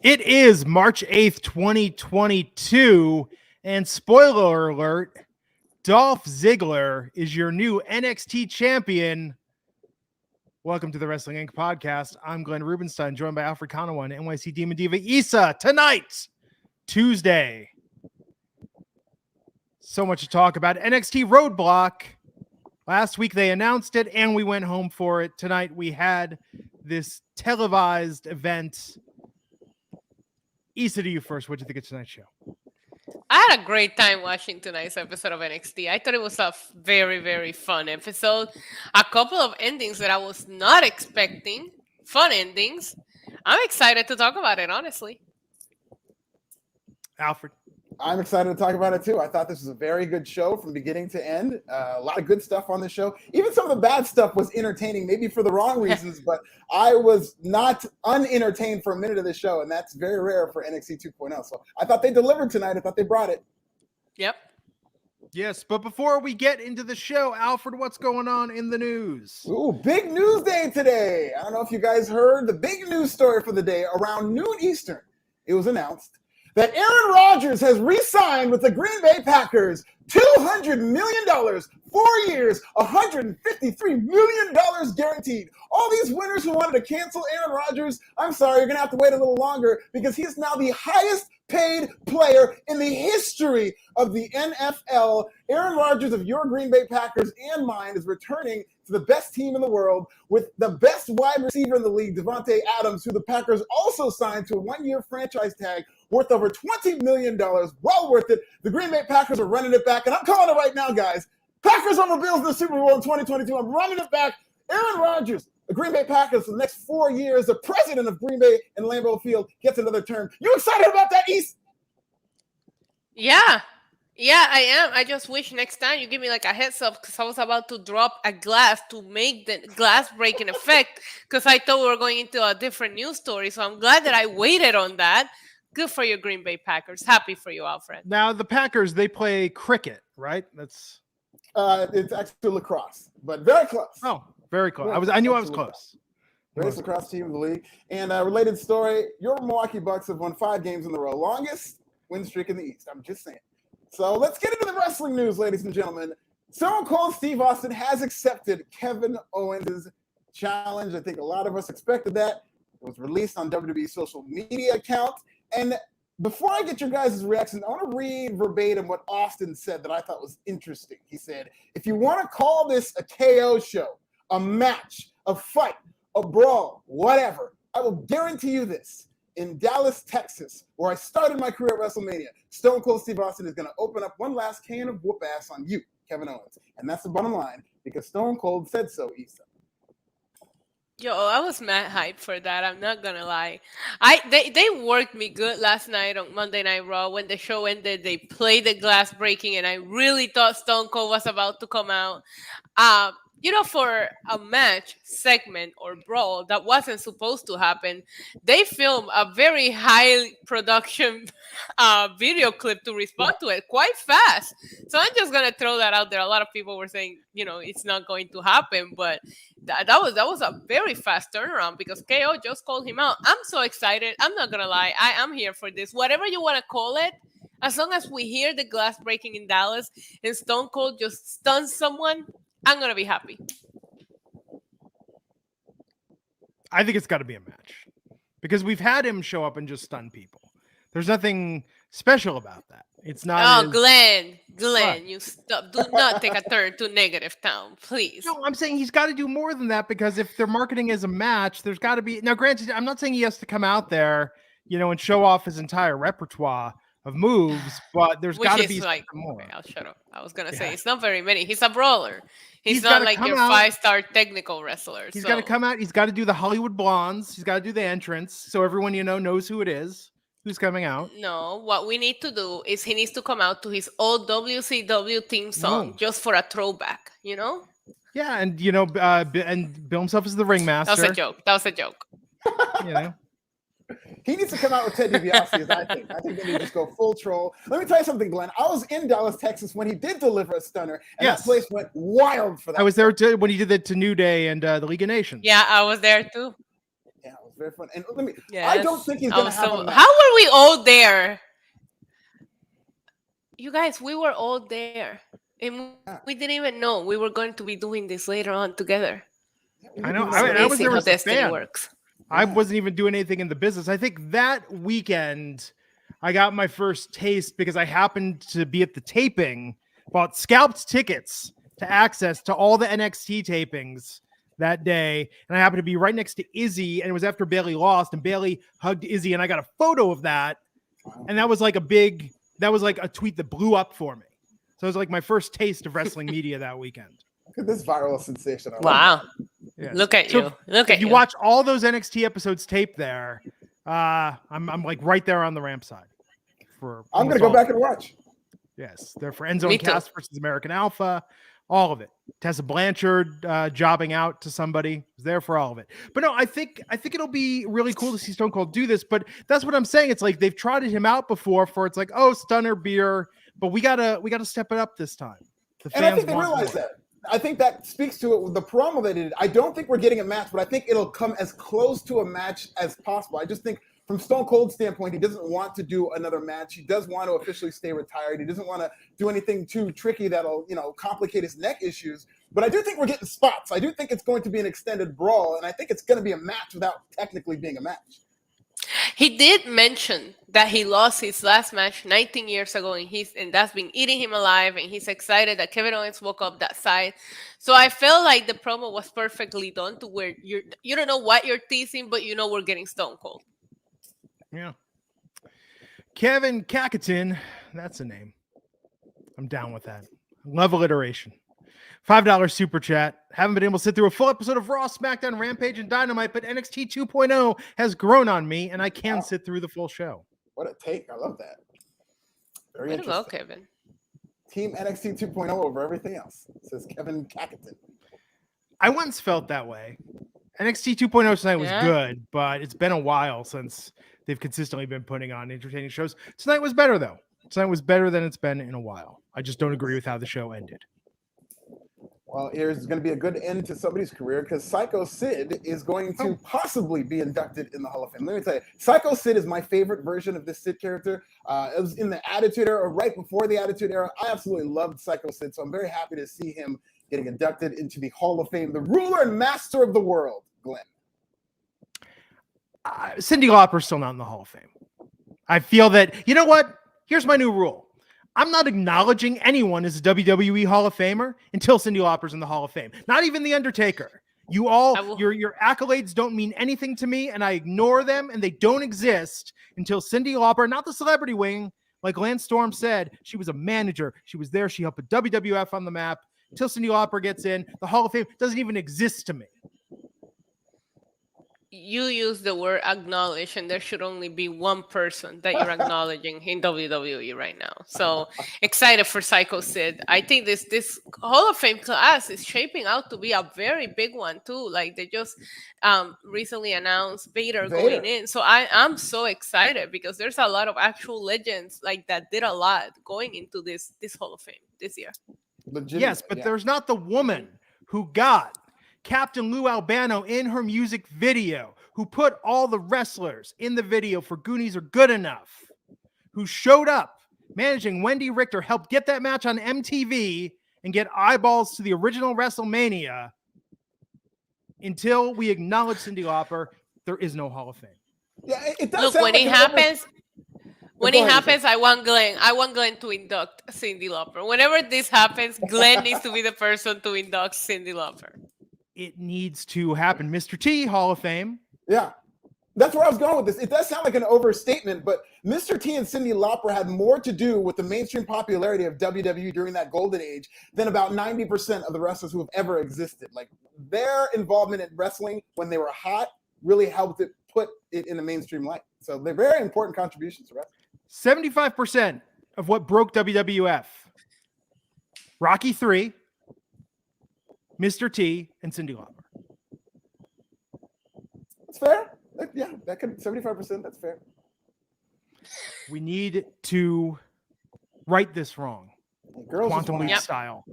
It is March 8th, 2022, and spoiler alert, Dolph Ziggler is your new NXT champion. Welcome to the Wrestling Inc. podcast. I'm Glenn Rubenstein, joined by Alfred Konuwa and NYC Demon Diva Issa. Tonight, Tuesday. So much to talk about. NXT Roadblock. Last week they announced it, and we went home for it. Tonight we had this televised event. Issa, to you first. What did you think of tonight's show? I had a great time watching tonight's episode of NXT. I thought it was a very, very fun episode. A couple of endings that I was not expecting. Fun endings. I'm excited to talk about it, honestly. Alfred? I'm excited to talk about it too. I thought this was a very good show from beginning to end. A lot of good stuff on the show. Even some of the bad stuff was entertaining, maybe for the wrong reasons, but I was not unentertained for a minute of the show, and that's very rare for NXT 2.0. So I thought they delivered tonight. I thought they brought it. Yep. Yes, but before we get into the show, Alfred, what's going on in the news? Ooh, big news day today. I don't know if you guys heard the big news story for the day. Around noon Eastern, it was announced that Aaron Rodgers has re-signed with the Green Bay Packers, $200 million, 4 years, $153 million guaranteed. All these winners who wanted to cancel Aaron Rodgers, I'm sorry, you're going to have to wait a little longer because he is now the highest paid player in the history of the NFL. Aaron Rodgers of your Green Bay Packers and mine is returning to the best team in the world with the best wide receiver in the league, Devontae Adams, who the Packers also signed to a one-year franchise tag worth over $20 million. Well worth it. The Green Bay Packers are running it back, and I'm calling it right now, guys. Packers over Bills in the Super Bowl in 2022. I'm running it back. Aaron Rodgers, the Green Bay Packers for the next 4 years, the president of Green Bay and Lambeau Field, gets another term. You excited about that, East? Yeah, I am. I just wish next time you give me like a heads up because I was about to drop a glass to make the glass breaking effect because I thought we were going into a different news story. So I'm glad that I waited on that. Good for your Green Bay Packers. Happy for you, Alfred. Now, the Packers, they play cricket, right? That's It's actually lacrosse, but very close. Oh, very close. I knew I was close. Greatest lacrosse team in the league. And a related story, your Milwaukee Bucks have won 5 games in a row. Longest win streak in the East. I'm just saying. So let's get into the wrestling news, ladies and gentlemen. Stone Cold Steve Austin has accepted Kevin Owens' challenge. I think a lot of us expected that. It was released on WWE's social media account. And before I get your guys' reaction, I want to read verbatim what Austin said that I thought was interesting. He said, if you want to call this a KO show, a match, a fight, a brawl, whatever, I will guarantee you this. In Dallas, Texas, where I started my career at WrestleMania, Stone Cold Steve Austin is going to open up one last can of whoop ass on you, Kevin Owens. And that's the bottom line, because Stone Cold said so, Issa. Yo, I was mad hyped for that. I'm not gonna lie. They worked me good last night on Monday Night Raw. When the show ended, they played the glass breaking, and I really thought Stone Cold was about to come out. For a match segment or brawl that wasn't supposed to happen, they filmed a very high production video clip to respond to it quite fast. So I'm just gonna throw that out there. A lot of people were saying, it's not going to happen, but that was a very fast turnaround because KO just called him out. I'm so excited. I'm not gonna lie. I am here for this. Whatever you want to call it, as long as we hear the glass breaking in Dallas and Stone Cold just stuns someone, I'm going to be happy. I think it's got to be a match because we've had him show up and just stun people. There's nothing special about that. It's not. Oh, Glenn, you stop. Do not take a turn to negative town, please. No, I'm saying he's got to do more than that because if they're marketing as a match, there's got to be. Now, granted, I'm not saying he has to come out there, and show off his entire repertoire of moves, but there's got to be more. Okay, I'll shut up. I was gonna say it's not very many. He's a brawler. He's not like your 5-star technical wrestler. He's got to come out. He's got to do the Hollywood Blondes. He's got to do the entrance so everyone knows who it is, who's coming out. No, what we need to do is he needs to come out to his old WCW theme song just for a throwback. Yeah, and and bill himself as the ringmaster. That was a joke. He needs to come out with Ted DiBiase, I think. I think they need to just go full troll. Let me tell you something, Glenn. I was in Dallas, Texas when he did deliver a stunner, and that place went wild for that. I was there when he did that to New Day and the League of Nations. Yeah, I was there too. Yeah, it was very fun. And let me, Yes. I don't think he's going to have a match. How were we all there? You guys, we were all there. And we didn't even know we were going to be doing this later on together. I know. It's I was amazing there how as a destiny fan. works. I wasn't even doing anything in the business. I think that weekend I got my first taste because I happened to be at the taping, bought scalped tickets to access to all the NXT tapings that day. And I happened to be right next to Izzy, and it was after Bailey lost, and Bailey hugged Izzy, and I got a photo of that. And that was like a tweet that blew up for me. So it was like my first taste of wrestling media that weekend. Look at this viral sensation. Wow. Yes. Look at you. Look at you. You watch all those NXT episodes taped there. I'm like right there on the ramp side. I'm going to go back and watch. Yes, they're for Enzo and Cass versus American Alpha. All of it. Tessa Blanchard jobbing out to somebody. Was there for all of it. But no, I think it'll be really cool to see Stone Cold do this. But that's what I'm saying. It's like they've trotted him out before for it's like, oh, stunner beer, but we gotta step it up this time. And I think they realize that. I think that speaks to it with the promo they did. I don't think we're getting a match, but I think it'll come as close to a match as possible. I just think from Stone Cold's standpoint, he doesn't want to do another match. He does want to officially stay retired. He doesn't want to do anything too tricky that'll, complicate his neck issues. But I do think we're getting spots. I do think it's going to be an extended brawl, and I think it's going to be a match without technically being a match. He did mention that he lost his last match 19 years ago, and that's been eating him alive, and he's excited that Kevin Owens woke up that side. So I felt like the promo was perfectly done to where you don't know what you're teasing, but you know we're getting Stone Cold. Yeah. Kevin Cacatin, that's a name. I'm down with that. Love alliteration. $5 super chat. Haven't been able to sit through a full episode of Raw, SmackDown, Rampage, and Dynamite, but NXT 2.0 has grown on me, and I can sit through the full show. What a take. I love that. Very Way to interesting. go, Kevin. Team NXT 2.0 over everything else, says Kevin Cacatin. I once felt that way. NXT 2.0 tonight was good, but it's been a while since they've consistently been putting on entertaining shows. Tonight was better, though. Tonight was better than it's been in a while. I just don't agree with how the show ended. Well, here's going to be a good end to somebody's career because Psycho Sid is going to possibly be inducted in the Hall of Fame. Let me tell you, Psycho Sid is my favorite version of this Sid character. It was in the Attitude Era, or right before the Attitude Era. I absolutely loved Psycho Sid, so I'm very happy to see him getting inducted into the Hall of Fame. The ruler and master of the world, Glenn. Cyndi Lauper's still not in the Hall of Fame. I feel that, you know what? Here's my new rule. I'm not acknowledging anyone as a WWE Hall of Famer until Cyndi Lauper's in the Hall of Fame. Not even The Undertaker. You all, your accolades don't mean anything to me, and I ignore them, and they don't exist until Cyndi Lauper, not the celebrity wing, like Lance Storm said, she was a manager. She was there. She helped put WWF on the map. Until Cyndi Lauper gets in, the Hall of Fame doesn't even exist to me. You use the word acknowledge, and there should only be one person that you're acknowledging in WWE right now. So excited for Psycho Sid. I think this Hall of Fame class is shaping out to be a very big one too. Like they just recently announced Vader going in. So I'm so excited because there's a lot of actual legends like that did a lot going into this Hall of Fame this year. Yes, but there's not the woman who got Captain Lou Albano in her music video, who put all the wrestlers in the video for Goonies Are Good Enough, who showed up managing Wendy Richter, helped get that match on MTV and get eyeballs to the original WrestleMania. Until we acknowledge Cyndi Lauper, there is no Hall of Fame. Yeah, it does. Look, when it happens, I want Glenn to induct Cyndi Lauper. Whenever this happens, Glenn needs to be the person to induct Cyndi Lauper. It needs to happen. Mr. T, Hall of Fame. Yeah, that's where I was going with this. It does sound like an overstatement, but Mr. T and Cyndi Lauper had more to do with the mainstream popularity of WWE during that golden age than about 90% of the wrestlers who have ever existed. Like their involvement in wrestling when they were hot really helped it put it in the mainstream light. So they're very important contributions to wrestling. 75% of what broke WWF. Rocky III, Mr. T, and Cyndi Lauper. That's fair. That could 75%. That's fair. We need to right this wrong. Quantum Leap style.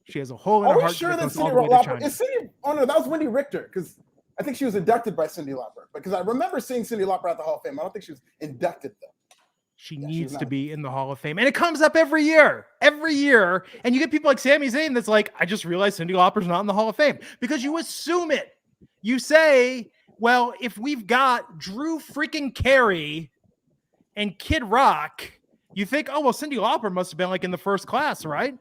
She has a hole in her heart. Are we sure that Cyndi Lauper is Cyndi? Oh no, that was Wendy Richter because I think she was inducted by Cyndi Lauper because I remember seeing Cyndi Lauper at the Hall of Fame. I don't think she was inducted though. She needs to be in the Hall of Fame. And it comes up every year. And you get people like Sami Zayn that's like, I just realized Cyndi Lauper's not in the Hall of Fame because you assume it. You say, well, if we've got Drew freaking Carey and Kid Rock, you think, oh, well, Cyndi Lauper must have been like in the first class, right?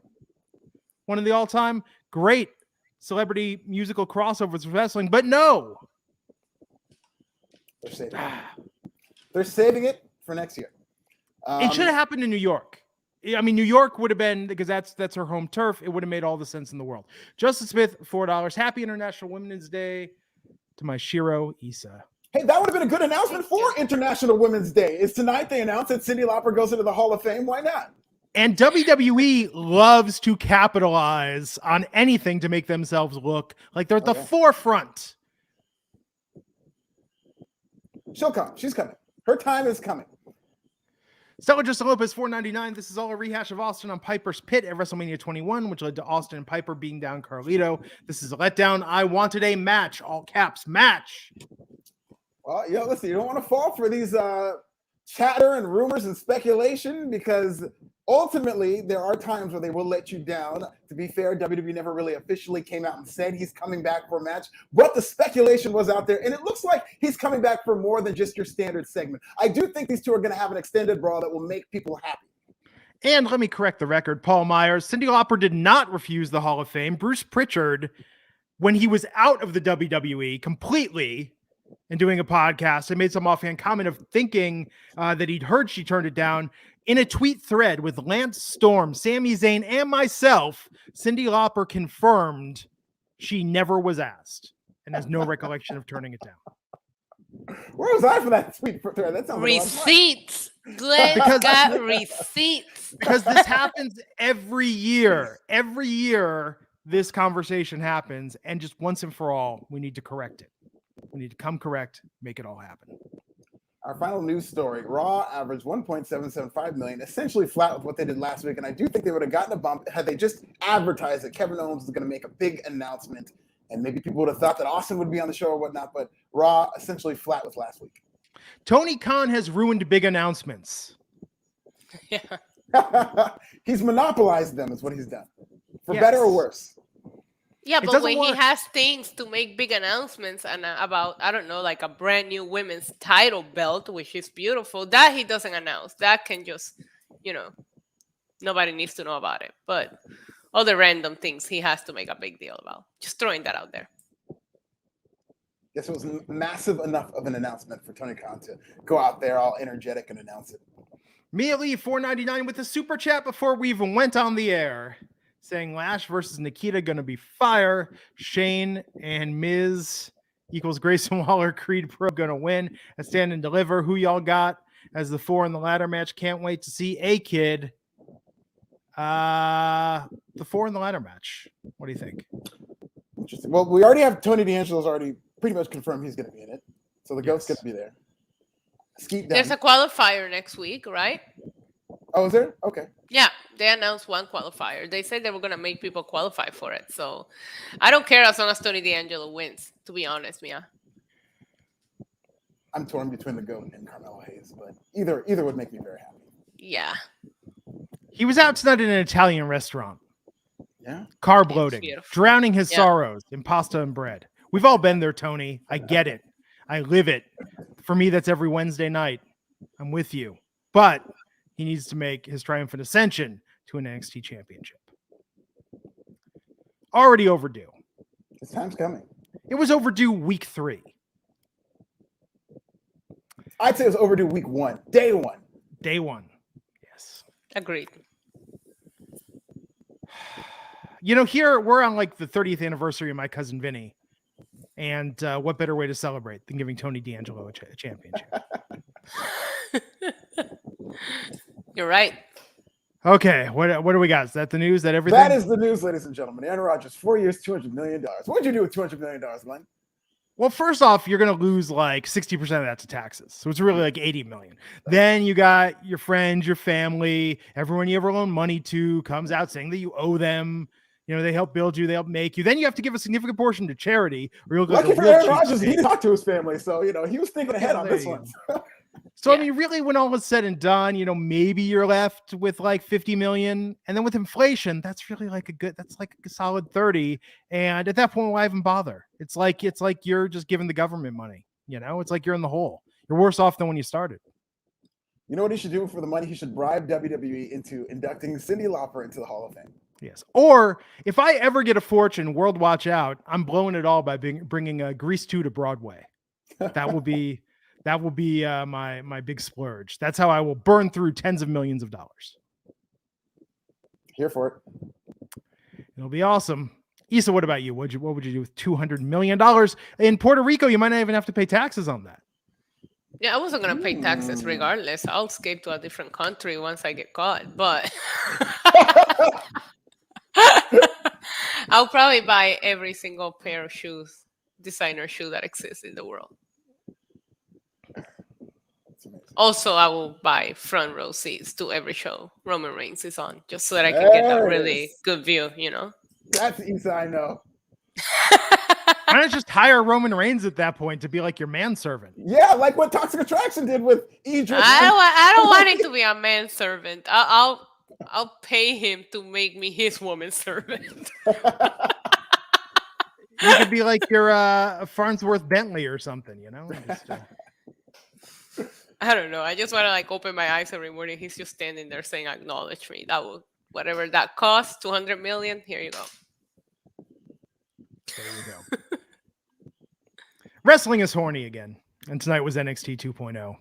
One of the all-time great celebrity musical crossovers of wrestling, but no. They're saving it for next year. It should have happened in New York. I mean, New York would have been, because that's her home turf. It would have made all the sense in the world. Justin Smith, $4. Happy International Women's Day to my Shiro Issa. Hey, that would have been a good announcement for International Women's Day. Is tonight they announced that Cyndi Lauper goes into the Hall of Fame? Why not? And WWE loves to capitalize on anything to make themselves look like they're at the forefront. She'll come. She's coming. Her time is coming. Stella Justin Lopez, $4.99. This is all a rehash of Austin on Piper's Pit at WrestleMania 21, which led to Austin and Piper beating down Carlito. This is a letdown. I wanted a match, all caps, match. Well, listen, you don't want to fall for these chatter and rumors and speculation because ultimately there are times where they will let you down. To be fair, WWE never really officially came out and said he's coming back for a match, but the speculation was out there, and it looks like he's coming back for more than just your standard segment. I do think these two are going to have an extended brawl that will make people happy. And let me correct the record. Paul Myers, Cyndi Lauper did not refuse the Hall of Fame. Bruce Pritchard, when he was out of the WWE completely and doing a podcast, and made some offhand comment of thinking that he'd heard she turned it down. In a tweet thread with Lance Storm, Sami Zayn, and myself, Cyndi Lauper confirmed she never was asked and has no recollection of turning it down. Where was I for that tweet thread? That sounds receipts. Glenn got receipts. Because this happens every year. Every year, this conversation happens, and just once and for all, we need to correct it. We need to come correct, make it all happen. Our final news story, Raw averaged 1.775 million, essentially flat with what they did last week. And I do think they would have gotten a bump had they just advertised that Kevin Owens was going to make a big announcement. And maybe people would have thought that Austin would be on the show or whatnot, but Raw essentially flat with last week. Tony Khan has ruined big announcements. Yeah. He's monopolized them is what he's done, for better or worse. Yeah, but when he has things to make big announcements and about, I don't know, like a brand new women's title belt, which is beautiful, that he doesn't announce. That can just, nobody needs to know about it. But other random things he has to make a big deal about. Just throwing that out there. Yes, it was massive enough of an announcement for Tony Khan to go out there all energetic and announce it. Mia Lee, $4.99 with a super chat before we even went on the air. Saying Lash versus Nikita going to be fire. Shane and Miz equals Grayson Waller, Creed Pro going to win. A stand and deliver. Who y'all got as the 4 in the ladder match? Can't wait to see a kid. The 4 in the ladder match. What do you think? Interesting. Well, we already have Tony D'Angelo's already pretty much confirmed he's going to be in it. So the GOAT's going to be there. Skeet There's a qualifier next week, right? Oh, is there? Okay. Yeah, they announced one qualifier. They said they were going to make people qualify for it. So I don't care as long as Tony D'Angelo wins, to be honest, Mia. I'm torn between the GOAT and Carmelo Hayes, but either would make me very happy. Yeah. He was out tonight in an Italian restaurant. Yeah. Carb loading, drowning his sorrows in pasta and bread. We've all been there, Tony. I get it. I live it. For me, that's every Wednesday night. I'm with you. But he needs to make his triumphant ascension to an NXT championship. Already overdue. His time's coming. It was overdue week 3. I'd say it was overdue week 1. Day 1. Day 1. Yes. Agreed. Here we're on like the 30th anniversary of my cousin Vinny. And what better way to celebrate than giving Tony D'Angelo a championship? You're right. Okay, what do we got? Is that the news? That everything? That is the news, ladies and gentlemen. Aaron Rodgers, 4 years, $200 million. What would you do with $200 million, Glenn? Well, first off, you're going to lose like 60% of that to taxes. So it's really like 80 million. Then you got your friends, your family, everyone you ever loan money to comes out saying that you owe them. They help build you, they help make you. Then you have to give a significant portion to charity, or you'll go Lucky to for real Aaron cheap Rodgers, he state. talked to his family, so he was thinking ahead on there this you one. So I mean, really, when all is said and done, maybe you're left with like 50 million, and then with inflation, that's really like that's like a solid 30. And at that point, why even bother? It's like you're just giving the government money. It's like you're in the hole. You're worse off than when you started. You know what he should do for the money? He should bribe WWE into inducting Cyndi Lauper into the Hall of Fame. Yes. Or if I ever get a fortune, world watch out, I'm blowing it all by bringing Grease 2 to Broadway. That will be my big splurge. That's how I will burn through tens of millions of dollars. Here for it. It'll be awesome. Issa, what about you? What would you do with $200 million in Puerto Rico? You might not even have to pay taxes on that. Yeah, I wasn't gonna pay taxes regardless. I'll escape to a different country once I get caught, but I'll probably buy every single pair of shoes, designer shoe that exists in the world. Also, I will buy front row seats to every show Roman Reigns is on, just so that I can get that really good view, That's Issa, I know. Why not just hire Roman Reigns at that point to be like your manservant? Yeah, like what Toxic Attraction did with Idris. I don't want him to be a manservant. I'll pay him to make me his woman servant. You could be like your Farnsworth Bentley or something, I don't know. I just want to open my eyes every morning. He's just standing there saying, "Acknowledge me." That will, whatever that costs, 200 million. Here you go. There you go. Wrestling is horny again, and tonight was NXT 2.0.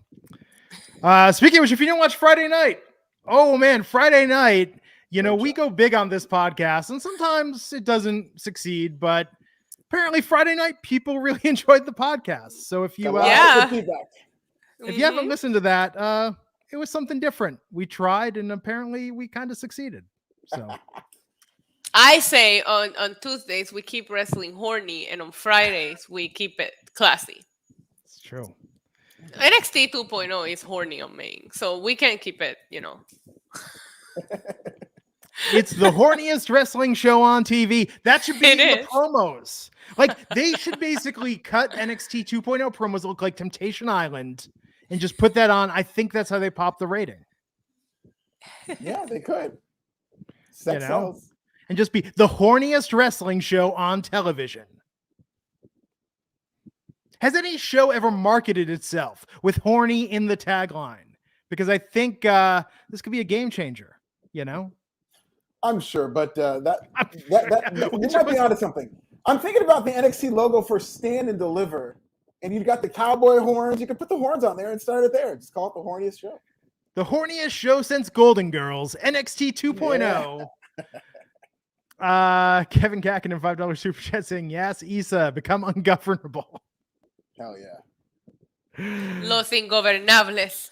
Speaking of which, if you didn't watch Friday night, oh man, Friday night, we go big on this podcast, and sometimes it doesn't succeed, but apparently Friday night people really enjoyed the podcast. So if you if you haven't listened to that, it was something different. We tried, and apparently we kind of succeeded. So I say on Tuesdays we keep wrestling horny, and on Fridays we keep it classy. It's true. NXT 2.0 is horny on main, so we can keep it, It's the horniest wrestling show on TV. That should be the promos. They should basically cut NXT 2.0 promos that look like Temptation Island and just put that on. I think that's how they pop the rating. Yeah, they could. Sex sells. And just be the horniest wrestling show on television. Has any show ever marketed itself with horny in the tagline? Because I think this could be a game changer, I'm sure, but you might be onto something. I'm thinking about the NXT logo for Stand and Deliver, and you've got the cowboy horns. You could put the horns on there and start it there. Just call it the horniest show. The horniest show since Golden Girls, NXT 2.0. Kevin Kacken in $5 super chat saying, yes, Issa, become ungovernable. Hell yeah. Los ingobernables.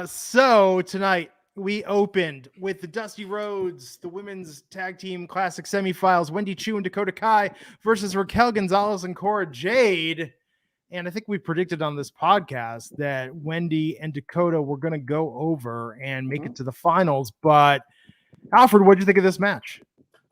So tonight we opened with the Dusty Rhodes, the women's tag team classic semifinals, Wendy Chu and Dakota Kai versus Raquel Gonzalez and Cora Jade. And I think we predicted on this podcast that Wendy and Dakota were going to go over and make it to the finals. But Alfred, what did you think of this match?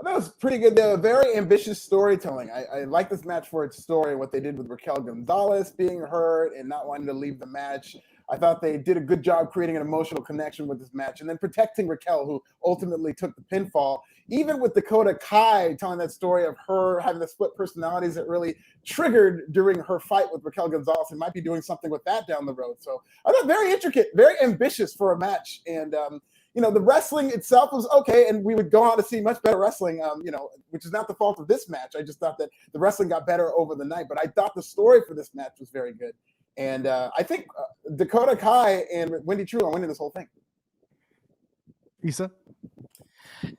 That was pretty good. They were very ambitious storytelling. I like this match for its story, what they did with Raquel Gonzalez being hurt and not wanting to leave the match. I thought they did a good job creating an emotional connection with this match and then protecting Raquel, who ultimately took the pinfall. Even with Dakota Kai telling that story of her having the split personalities that really triggered during her fight with Raquel Gonzalez, and might be doing something with that down the road. So I thought very intricate, very ambitious for a match. And, the wrestling itself was okay, and we would go on to see much better wrestling, which is not the fault of this match. I just thought that the wrestling got better over the night, but I thought the story for this match was very good. And I think Dakota Kai and Wendy Chu are winning this whole thing. Issa?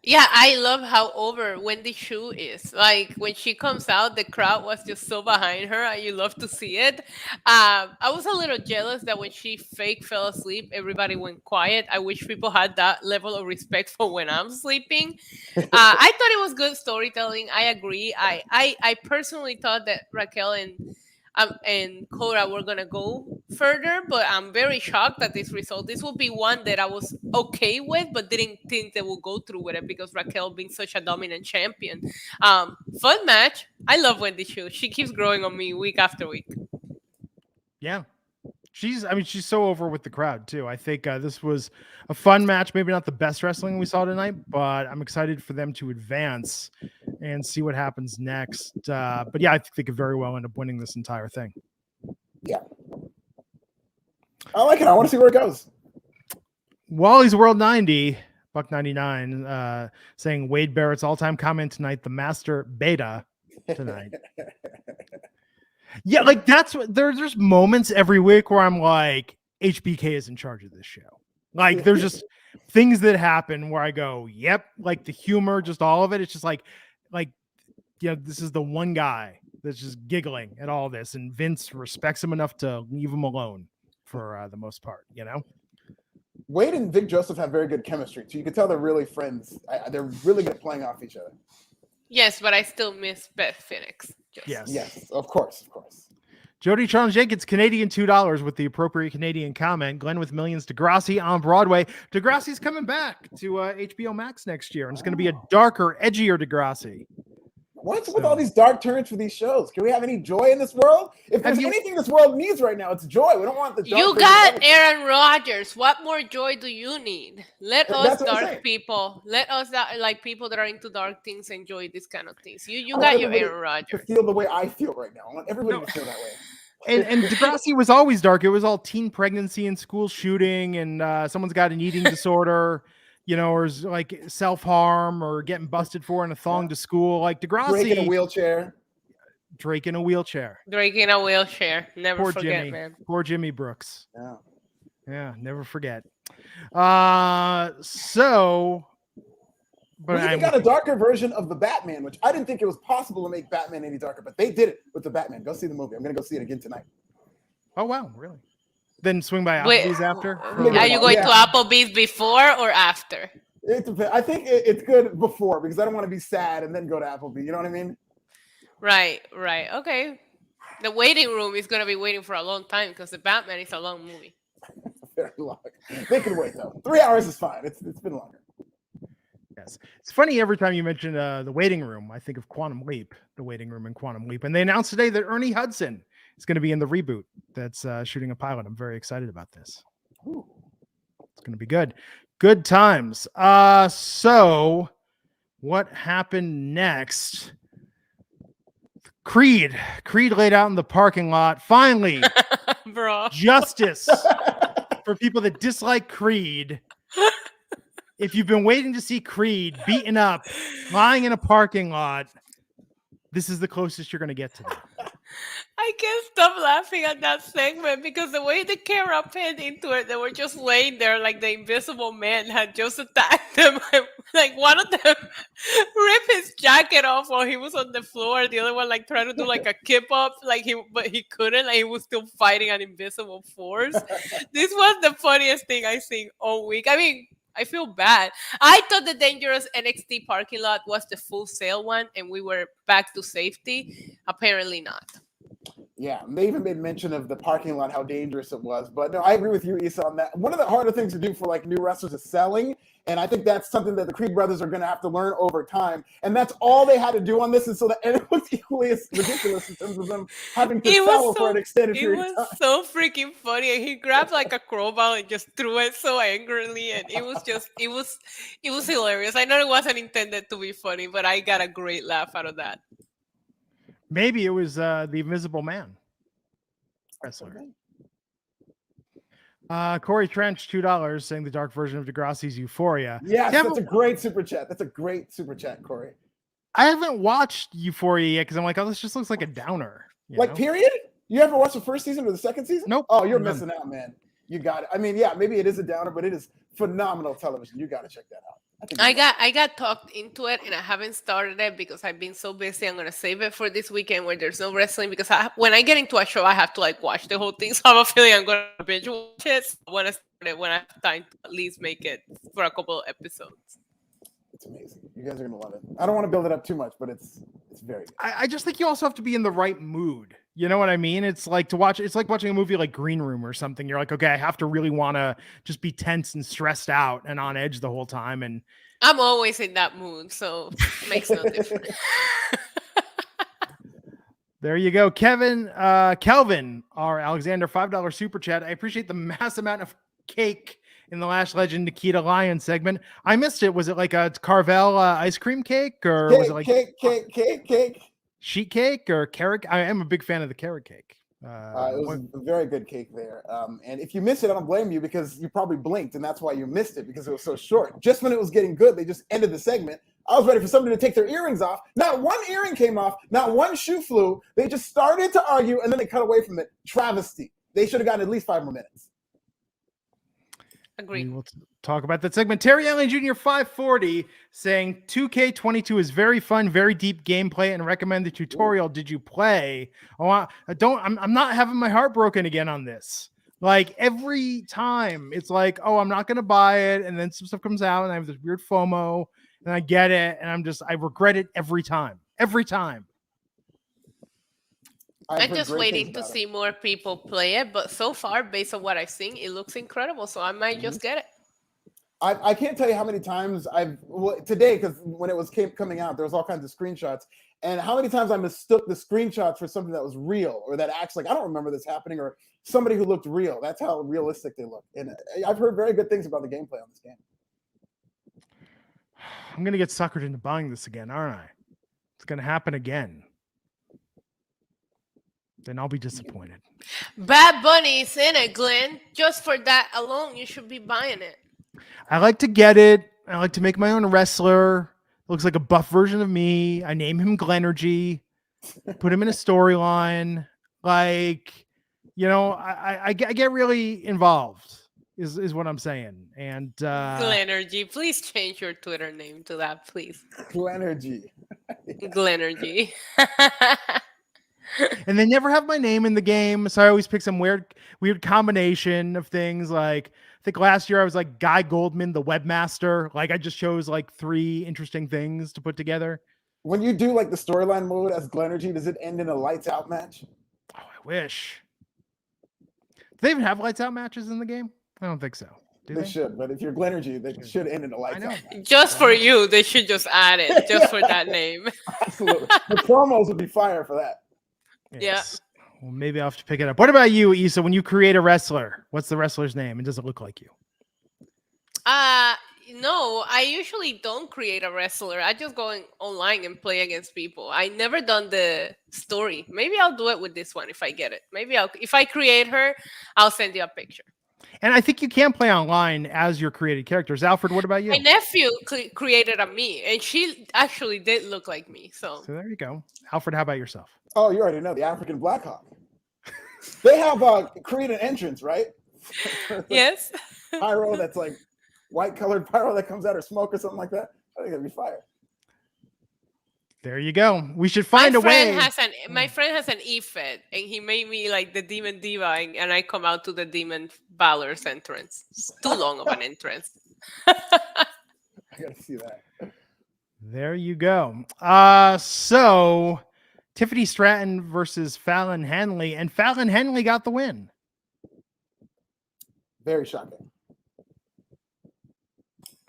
Yeah, I love how over Wendy Chu is. When she comes out, the crowd was just so behind her, and you love to see it. I was a little jealous that when she fake fell asleep, everybody went quiet. I wish people had that level of respect for when I'm sleeping. I thought it was good storytelling. I agree. I personally thought that Raquel and Cora were gonna go further, but I'm very shocked at this result. This will be one that I was okay with, but didn't think they would go through with it because Raquel being such a dominant champion. Fun match. I love Wendy Chu. She keeps growing on me week after week. Yeah. She's so over with the crowd too. I think this was a fun match. Maybe not the best wrestling we saw tonight, but I'm excited for them to advance and see what happens next. But yeah, I think they could very well end up winning this entire thing. Yeah. I like it. I want to see where it goes. Wally's World 90, Buck 99, saying Wade Barrett's all-time comment tonight, the master beta tonight. Yeah, like that's what there's moments every week where I'm like, HBK is in charge of this show. Like there's just things that happen where I go, yep, like the humor, just all of it. It's just like, this is the one guy that's just giggling at all this, and Vince respects him enough to leave him alone for the most part, Wade and Vic Joseph have very good chemistry, so you can tell they're really friends. They're really good at playing off each other. Yes, but I still miss Beth Phoenix. Yes, of course. Jody Charles Jenkins, Canadian $2 with the appropriate Canadian comment. Glenn with millions, Degrassi on Broadway. Degrassi's coming back to HBO Max next year, and it's going to be a darker, edgier Degrassi. What's with all these dark turns for these shows? Can we have any joy in this world? If there's anything this world needs right now, it's joy. We don't want the dark. You got Aaron Rodgers. What more joy do you need? Let us dark people, let us like people that are into dark things enjoy this kind of things. You got your Aaron Rodgers. To feel the way I feel right now. I want everybody to feel that way. And Degrassi was always dark. It was all teen pregnancy and school shooting, and someone's got an eating disorder. Or is like self-harm or getting busted for in a thong to school. Like Degrassi. Drake in a wheelchair. Drake in a wheelchair. Never Poor forget, Jimmy. man. Poor Jimmy Brooks. Yeah, never forget. We even got a darker version of the Batman, which I didn't think it was possible to make Batman any darker, but they did it with the Batman. Go see the movie. I'm going to go see it again tonight. Oh, wow. Really? Then swing by Applebee's after? Are you going to Applebee's before or after? It depends. I think it's good before because I don't want to be sad and then go to Applebee's. You know what I mean? Right. Okay. The waiting room is going to be waiting for a long time because the Batman is a long movie. Very long. They can wait, though. 3 hours is fine. It's been longer. Yes. It's funny every time you mention the waiting room, I think of Quantum Leap, the waiting room in Quantum Leap. And they announced today that Ernie Hudson is going to be in the reboot that's shooting a pilot. I'm very excited about this. Ooh. It's going to be good. Good times. So what happened next? Creed laid out in the parking lot. Finally, Bro. Justice for people that dislike Creed. If you've been waiting to see Creed beaten up, lying in a parking lot, this is the closest you're going to get to that. I can't stop laughing at that segment because the way the camera panned into it, they were just laying there like the Invisible Man had just attacked them. Like one of them ripped his jacket off while he was on the floor. The other one like tried to do like a kip up, but he couldn't. Like he was still fighting an invisible force. This was the funniest thing I seen all week. I mean, I feel bad. I thought the dangerous NXT parking lot was the Full Sail one, and we were back to safety. Apparently not. Yeah, they even made mention of the parking lot, how dangerous it was. But no, I agree with you, Issa, on that. One of the harder things to do for like new wrestlers is selling. And I think that's something that the Creed brothers are going to have to learn over time. And that's all they had to do on this. And so and it was equally as ridiculous in terms of them having to sell for an extended period of time. It was so freaking funny. And he grabbed like a crowbar and just threw it so angrily. And it was hilarious. I know it wasn't intended to be funny, but I got a great laugh out of that. Maybe it was the Invisible Man wrestler. Corey Trench, $2, saying the dark version of Degrassi's Euphoria. Yes, that's a great super chat. That's a great super chat, Corey. I haven't watched Euphoria yet because I'm like, oh, this just looks like a downer. Like, period? You haven't watched the first season or the second season? Nope. Oh, you're missing out, man. You got it. I mean, yeah, maybe it is a downer, but it is phenomenal television. You got to check that out. I got talked into it and I haven't started it because I've been so busy. I'm gonna save it for this weekend where there's no wrestling because when I get into a show, I have to like watch the whole thing. So I have a feeling I'm gonna binge watch it. So I want to start it when I have time to at least make it for a couple of episodes. It's amazing. You guys are gonna love it. I don't want to build it up too much, but it's very good. I just think you also have to be in the right mood You know what I mean? It's like it's like watching a movie like Green Room or something. You're like, okay, I have to really want to just be tense and stressed out and on edge the whole time. And I'm always in that mood, so it makes no difference. there you go. Kelvin, our Alexander $5 super chat. I appreciate the mass amount of cake in the Lash Legend Nikita Lion segment. I missed it. Was it like a Carvel ice cream cake, or was it like cake? Sheet cake or carrot? I am a big fan of the carrot cake. It was a very good cake there. And if you miss it, I don't blame you because you probably blinked and that's why you missed it because it was so short. Just when it was getting good, they just ended the segment. I was ready for somebody to take their earrings off. Not one earring came off. Not one shoe flew. They just started to argue and then they cut away from it. Travesty. They should have gotten at least 5 more minutes. Agreed. We'll talk about that segment. Terry Allen Jr. 540 saying 2K22 is very fun, very deep gameplay, and recommend the tutorial. Did you play? Oh, I'm not having my heart broken again on this. Like every time it's like, oh, I'm not going to buy it. And then some stuff comes out and I have this weird FOMO and I get it. And I regret it every time. Every time. I'm just waiting to see more people play it, but so far, based on what I've seen, it looks incredible. So I might just get it. I can't tell you how many times today, because when it was coming out, there was all kinds of screenshots, and how many times I mistook the screenshots for something that was real or that acts like I don't remember this happening, or somebody who looked real. That's how realistic they look. And I've heard very good things about the gameplay on this game. I'm gonna get suckered into buying this again, aren't I? It's gonna happen again. Then I'll be disappointed. Bad Bunny's in it, Glenn. Just for that alone, you should be buying it. I like to get it. I like to make my own wrestler. Looks like a buff version of me. I name him Glenergy. Put him in a storyline. Like, you know, I get really involved is what I'm saying. And Glenergy, please change your Twitter name to that, please. Glenergy. Glenergy. And they never have my name in the game, so I always pick some weird combination of things. Like I think last year I was like Guy Goldman, the webmaster. Like I just chose like 3 interesting things to put together. When you do like the storyline mode as Glenergy, does it end in a lights out match? Oh, I wish. Do they even have lights out matches in the game? I don't think so. Do they should, but if you're Glenergy, they should end in a lights out match. Just for you, they should just add it just for that name. Absolutely. The promos would be fire for that. Yes. Yeah. Well, maybe I'll have to pick it up. What about you, Issa? When you create a wrestler, what's the wrestler's name? And does it look like you? No, I usually don't create a wrestler. I just go online and play against people. I never done the story. Maybe I'll do it with this one if I get it. Maybe if I create her, I'll send you a picture. And I think you can play online as your created characters. Alfred, what about you? My nephew created a me, and she actually did look like me. So there you go. Alfred, how about yourself? Oh, you already know the African Blackhawk. They have created an entrance, right? Yes. Pyro that's like white colored pyro that comes out or smoke or something like that. I think that'd be fire. There you go. We should find a way. My friend has an E-Fed, and he made me like the Demon Diva, and I come out to the Demon Balor's entrance. It's too long of an entrance. I gotta see that. There you go. So Tiffany Stratton versus Fallon Henley, and Fallon Henley got the win. Very shocking.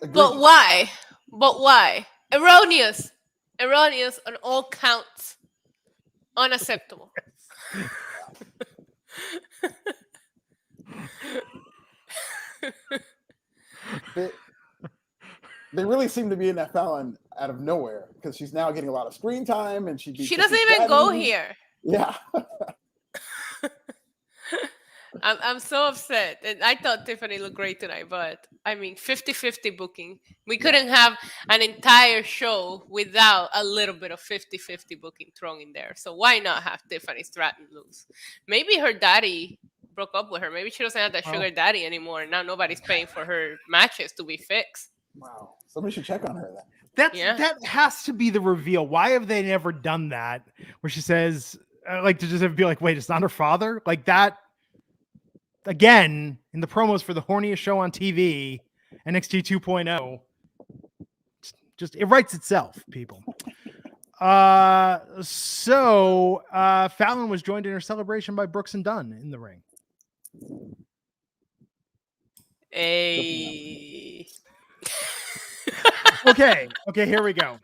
Agreed. But why? Erroneous on all counts. Unacceptable. They really seem to be in that Fallon out of nowhere because she's now getting a lot of screen time and she doesn't even go here. Yeah. I'm so upset. And I thought Tiffany looked great tonight, but I mean 50-50 booking. We couldn't have an entire show without a little bit of 50-50 booking thrown in there. So why not have Tiffany Stratton lose? Maybe her daddy broke up with her. Maybe she doesn't have that sugar daddy anymore. And now nobody's paying for her matches to be fixed. Wow. Somebody should check on her then. That has to be the reveal. Why have they never done that? Where she says, like, to just be like, wait, it's not her father? Like that. Again, in the promos for the horniest show on TV, NXT 2.0, just it writes itself, people. Fallon was joined in her celebration by Brooks and Dunn in the ring. Hey. Okay, here we go.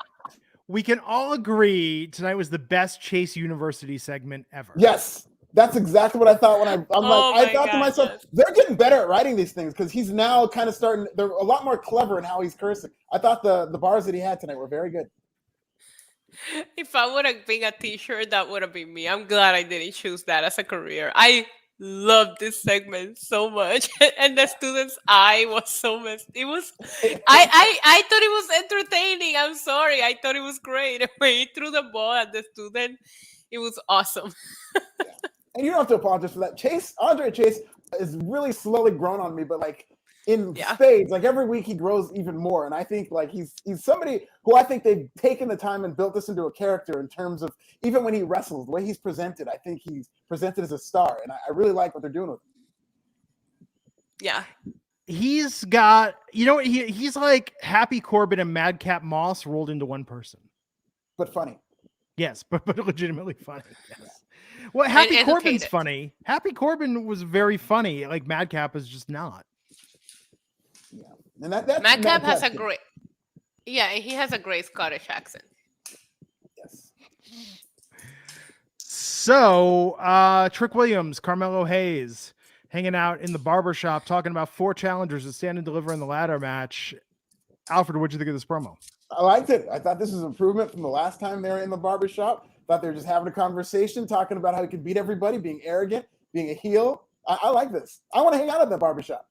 We can all agree tonight was the best Chase University segment ever. Yes, that's exactly what I thought when I thought to myself, yes. they're getting better at writing these things because he's now kind of starting. They're a lot more clever in how he's cursing. I thought the bars that he had tonight were very good. If I would have been a teacher, that would have been me. I'm glad I didn't choose that as a career. I love this segment so much, and the students' eye was so messed. It was, I thought it was entertaining. I'm sorry, I thought it was great. When he threw the ball at the student, it was awesome. And you don't have to apologize for that. Andre Chase is really slowly grown on me, but like in spades, like every week he grows even more. And I think like he's somebody who I think they've taken the time and built this into a character in terms of even when he wrestles, the way he's presented, I think he's presented as a star. And I really like what they're doing with him. Yeah. He's got, he's like Happy Corbin and Madcap Moss rolled into one person. But funny. Yes, but legitimately funny. Yes. Well, Happy Corbin's funny. Happy Corbin was very funny. Like Madcap is just not. Yeah, and that's Madcap has a great. Yeah, he has a great Scottish accent. Yes. So, Trick Williams, Carmelo Hayes, hanging out in the barbershop, talking about 4 challengers that stand and deliver in the ladder match. Alfred, what'd you think of this promo? I liked it. I thought this was an improvement from the last time they were in the barbershop. Thought they were just having a conversation, talking about how he could beat everybody, being arrogant, being a heel. I like this. I want to hang out at the barbershop.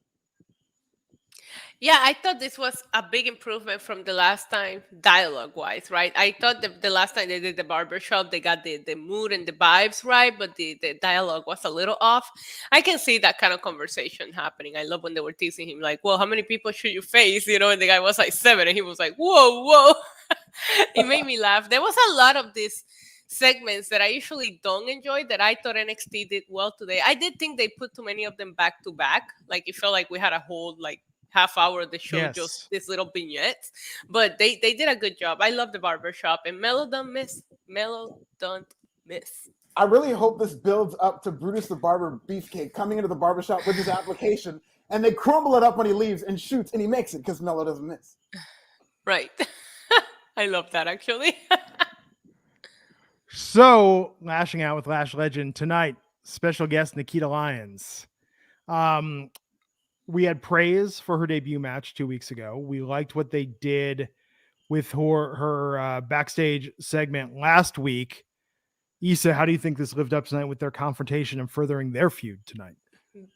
Yeah, I thought this was a big improvement from the last time, dialogue-wise, right? I thought the last time they did the barbershop, they got the mood and the vibes right, but the dialogue was a little off. I can see that kind of conversation happening. I love when they were teasing him, like, well, how many people should you face? And the guy was like 7, and he was like, whoa. It made me laugh. There was a lot of these segments that I usually don't enjoy that I thought NXT did well today. I did think they put too many of them back to back. Like, it felt like we had a whole, half hour of the show, just this little vignettes, but they did a good job. I love the barbershop, and Melo don't miss. I really hope this builds up to Brutus the Barber Beefcake coming into the barbershop with his application, and they crumble it up when he leaves and shoots, and he makes it because Melo doesn't miss. Right. I love that, actually. So, lashing out with Lash Legend tonight, special guest Nikita Lyons. We had praise for her debut match 2 weeks ago. We liked what they did with her backstage segment last week. Issa, how do you think this lived up tonight with their confrontation and furthering their feud tonight?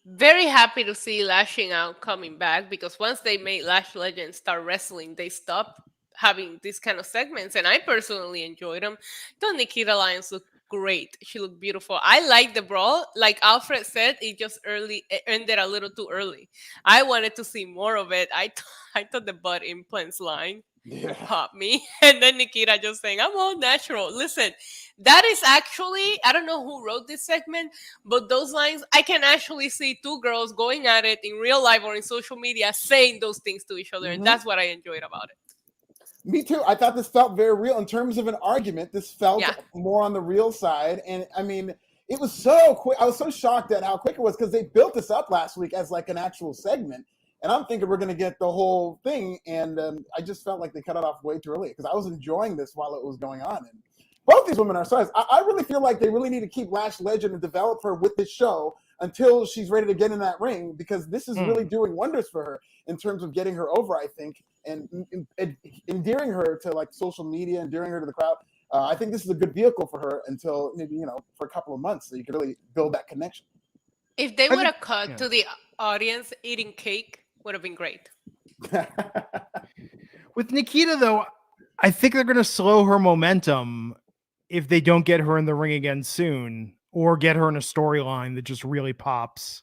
Very happy to see Lashing Out coming back, because once they made Lash Legend start wrestling, they stopped having these kind of segments, and I personally enjoyed them. Thought Nikita Lyons looked great. She looked beautiful. I like the brawl. Like Alfred said, it ended a little too early. I wanted to see more of it. I thought the butt implants line popped me. And then Nikita just saying, I'm all natural. Listen, that is actually, I don't know who wrote this segment, but those lines, I can actually see 2 girls going at it in real life or in social media saying those things to each other. And that's what I enjoyed about it. Me too. I thought this felt very real in terms of an argument. This felt more on the real side. And I mean, it was so quick. I was so shocked at how quick it was because they built this up last week as like an actual segment. And I'm thinking we're going to get the whole thing. And I just felt like they cut it off way too early because I was enjoying this while it was going on. And both these women are stars. I really feel like they really need to keep Lash Legend and develop her with this show until she's ready to get in that ring, because this is really doing wonders for her in terms of getting her over, I think, and endearing her to like social media, endearing her to the crowd. I think this is a good vehicle for her until maybe, for a couple of months, so you can really build that connection. If they would have cut to the audience eating cake, would have been great. With Nikita, though, I think they're going to slow her momentum if they don't get her in the ring again soon, or get her in a storyline that just really pops.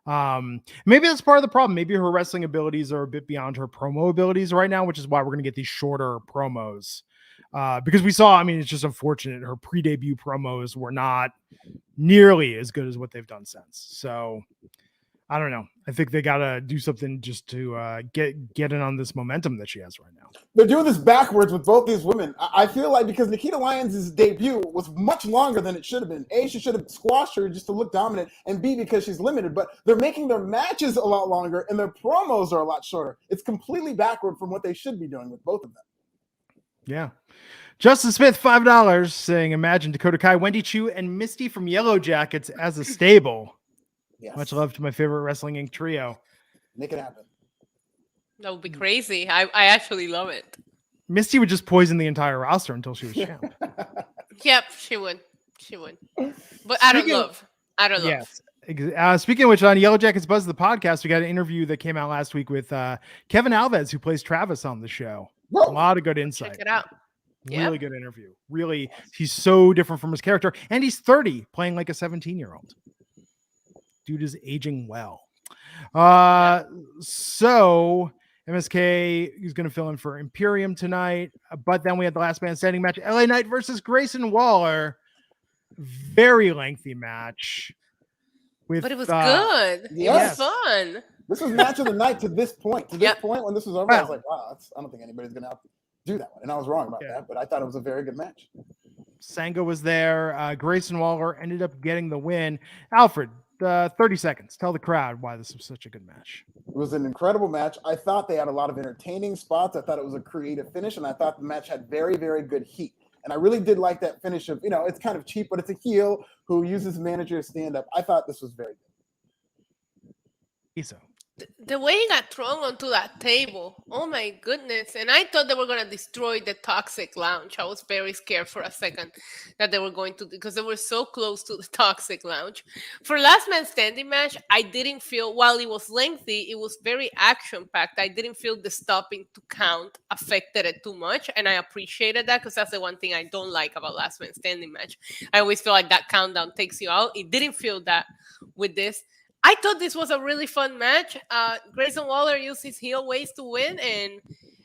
Maybe that's part of the problem. Maybe her wrestling abilities are a bit beyond her promo abilities right now, which is why we're going to get these shorter promos. Because we saw, it's just unfortunate. Her pre-debut promos were not nearly as good as what they've done since. So I don't know. I think they gotta do something just to get in on this momentum that she has right now. They're doing this backwards with both these women. I feel like because Nikita Lyons' debut was much longer than it should have been. A, she should have squashed her just to look dominant, and B, because she's limited. But they're making their matches a lot longer, and their promos are a lot shorter. It's completely backward from what they should be doing with both of them. Yeah. Justin Smith, $5, saying, imagine Dakota Kai, Wendy Chu, and Misty from Yellow Jackets as a stable. Yes. Much love to my favorite Wrestling Inc. trio. Make it happen. That would be crazy. I actually love it. Misty would just poison the entire roster until she was champ. Yep, she would. She would. But out of love. Out of love. Yes. Speaking of which, on Yellow Jackets Buzz, the podcast, we got an interview that came out last week with Kevin Alves, who plays Travis on the show. Whoa. A lot of good insight. Check it out. Really good interview. Really, he's so different from his character. And he's 30, playing like a 17-year-old. Dude is aging well. So MSK is going to fill in for Imperium tonight. But then we had the last man standing match. LA Knight versus Grayson Waller. Very lengthy match. But it was good. Yes. It was fun. This was match of the night to this point. To this point, when this was over, I was like, wow, I don't think anybody's going to have to do that one. And I was wrong about that, but I thought it was a very good match. Sanga was there. Grayson Waller ended up getting the win. Alfred, 30 seconds. Tell the crowd why this was such a good match. It was an incredible match. I thought they had a lot of entertaining spots. I thought it was a creative finish, and I thought the match had very, very good heat. And I really did like that finish of, it's kind of cheap, but it's a heel who uses manager to stand up. I thought this was very good. So. The way he got thrown onto that table, oh my goodness. And I thought they were going to destroy the Toxic Lounge. I was very scared for a second that they were going to, because they were so close to the Toxic Lounge. For last man standing match, I didn't feel, while it was lengthy, it was very action-packed. I didn't feel the stopping to count affected it too much. And I appreciated that, because that's the one thing I don't like about last man standing match. I always feel like that countdown takes you out. It didn't feel that with this. I thought this was a really fun match. Grayson Waller used his heel ways to win, and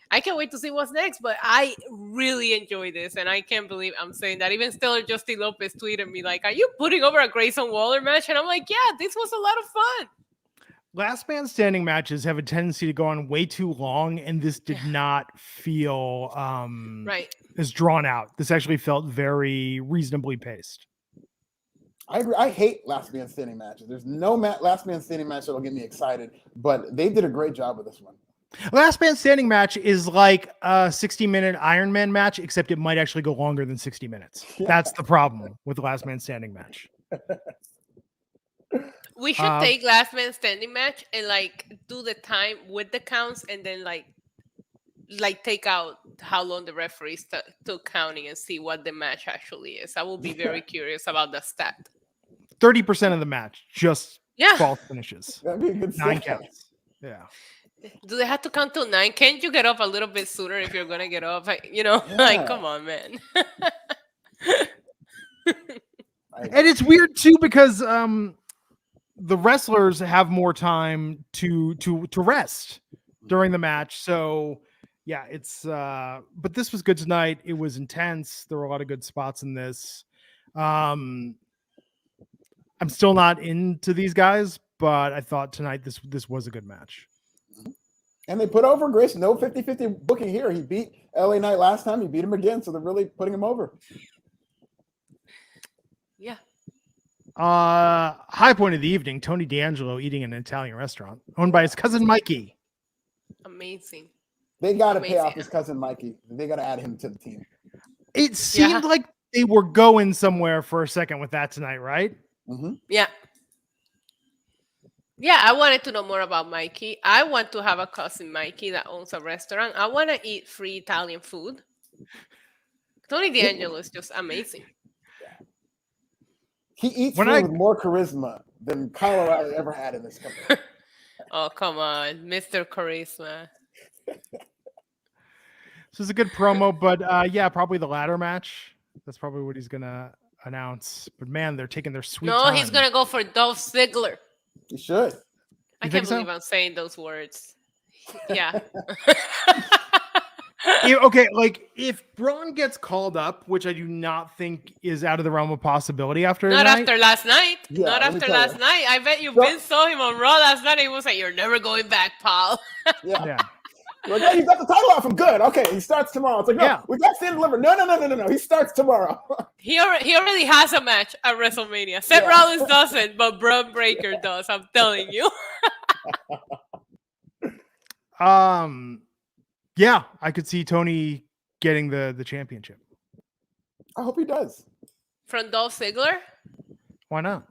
I can't wait to see what's next. But I really enjoy this, and I can't believe I'm saying that. Even Stellar Justin Lopez tweeted me like, "Are you putting over a Grayson Waller match?" And I'm like, "Yeah, this was a lot of fun." Last man standing matches have a tendency to go on way too long, and this did not feel as drawn out. This actually felt very reasonably paced. I agree. I hate last man standing matches. There's no last man standing match that'll get me excited, but they did a great job with this one. Last man standing match is like a 60-minute Iron Man match, except it might actually go longer than 60 minutes. Yeah. That's the problem with the last man standing match. We should take last man standing match and do the time with the counts, and then like take out how long the referees took counting and see what the match actually is. I will be very curious about the stat. 30% of the match, just false finishes. That'd be a good 9 counts. Yeah. Do they have to count till 9? Can't you get up a little bit sooner if you're going to get up? Come on, man. And it's weird too, because the wrestlers have more time to rest during the match. So yeah, it's but this was good tonight. It was intense. There were a lot of good spots in this. I'm still not into these guys, but I thought tonight this was a good match. And they put over Grayson. No 50-50 booking here. He beat LA Knight last time. He beat him again, so they're really putting him over. Yeah. High point of the evening, Tony D'Angelo eating in an Italian restaurant owned by his cousin Mikey. Amazing. They got to pay off his cousin Mikey. They got to add him to the team. It seemed like they were going somewhere for a second with that tonight, right? Mm-hmm. Yeah. Yeah, I wanted to know more about Mikey. I want to have a cousin Mikey that owns a restaurant. I want to eat free Italian food. Tony D'Angelo is just amazing. Yeah. He eats food with more charisma than Kyle O'Reilly ever had in this company. Oh, come on, Mr. Charisma. This is a good promo, but probably the ladder match. That's probably what he's gonna announce. But man, they're taking their sweet time. He's gonna go for Dolph Ziggler. He should. I can't believe I'm saying those words. Yeah. If Braun gets called up, which I do not think is out of the realm of possibility after Not tonight. after last night. Yeah, Not let me after tell last you. night. I bet you So- Vince saw him on Raw last night and he was like, "You're never going back, pal." Yeah. Yeah. Like, oh, you got the title off him. Good. Okay, he starts tomorrow. It's like, no, Yeah. we got Stand Deliver. No. He starts tomorrow. He already has a match at WrestleMania. Seth Yeah. Rollins doesn't, but Braun Breaker does. I'm telling you. Yeah, I could see Tony getting the championship. I hope he does. From Dolph Ziggler, Why not?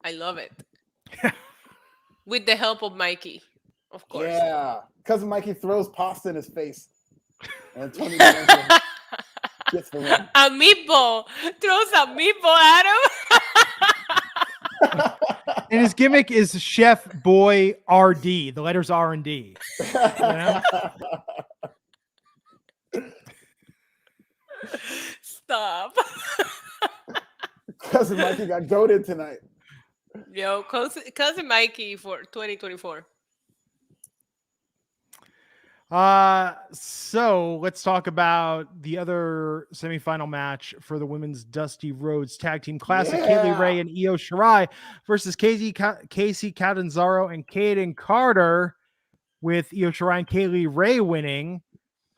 I love it. With the help of Mikey, of course. Yeah. Cousin Mikey throws pasta in his face. And Tony gets the win. A meatball. Throws a meatball at him. And his gimmick is Chef Boy RD. The letters R and D. know? Stop. Cousin Mikey got goated tonight. Yo, cousin Mikey for 2024. So let's talk about the other semifinal match for the Women's Dusty Rhodes Tag Team Classic. Yeah. Kaylee Ray and Io Shirai versus Casey Catanzaro and Kaden Carter, with Io Shirai and Kaylee Ray winning.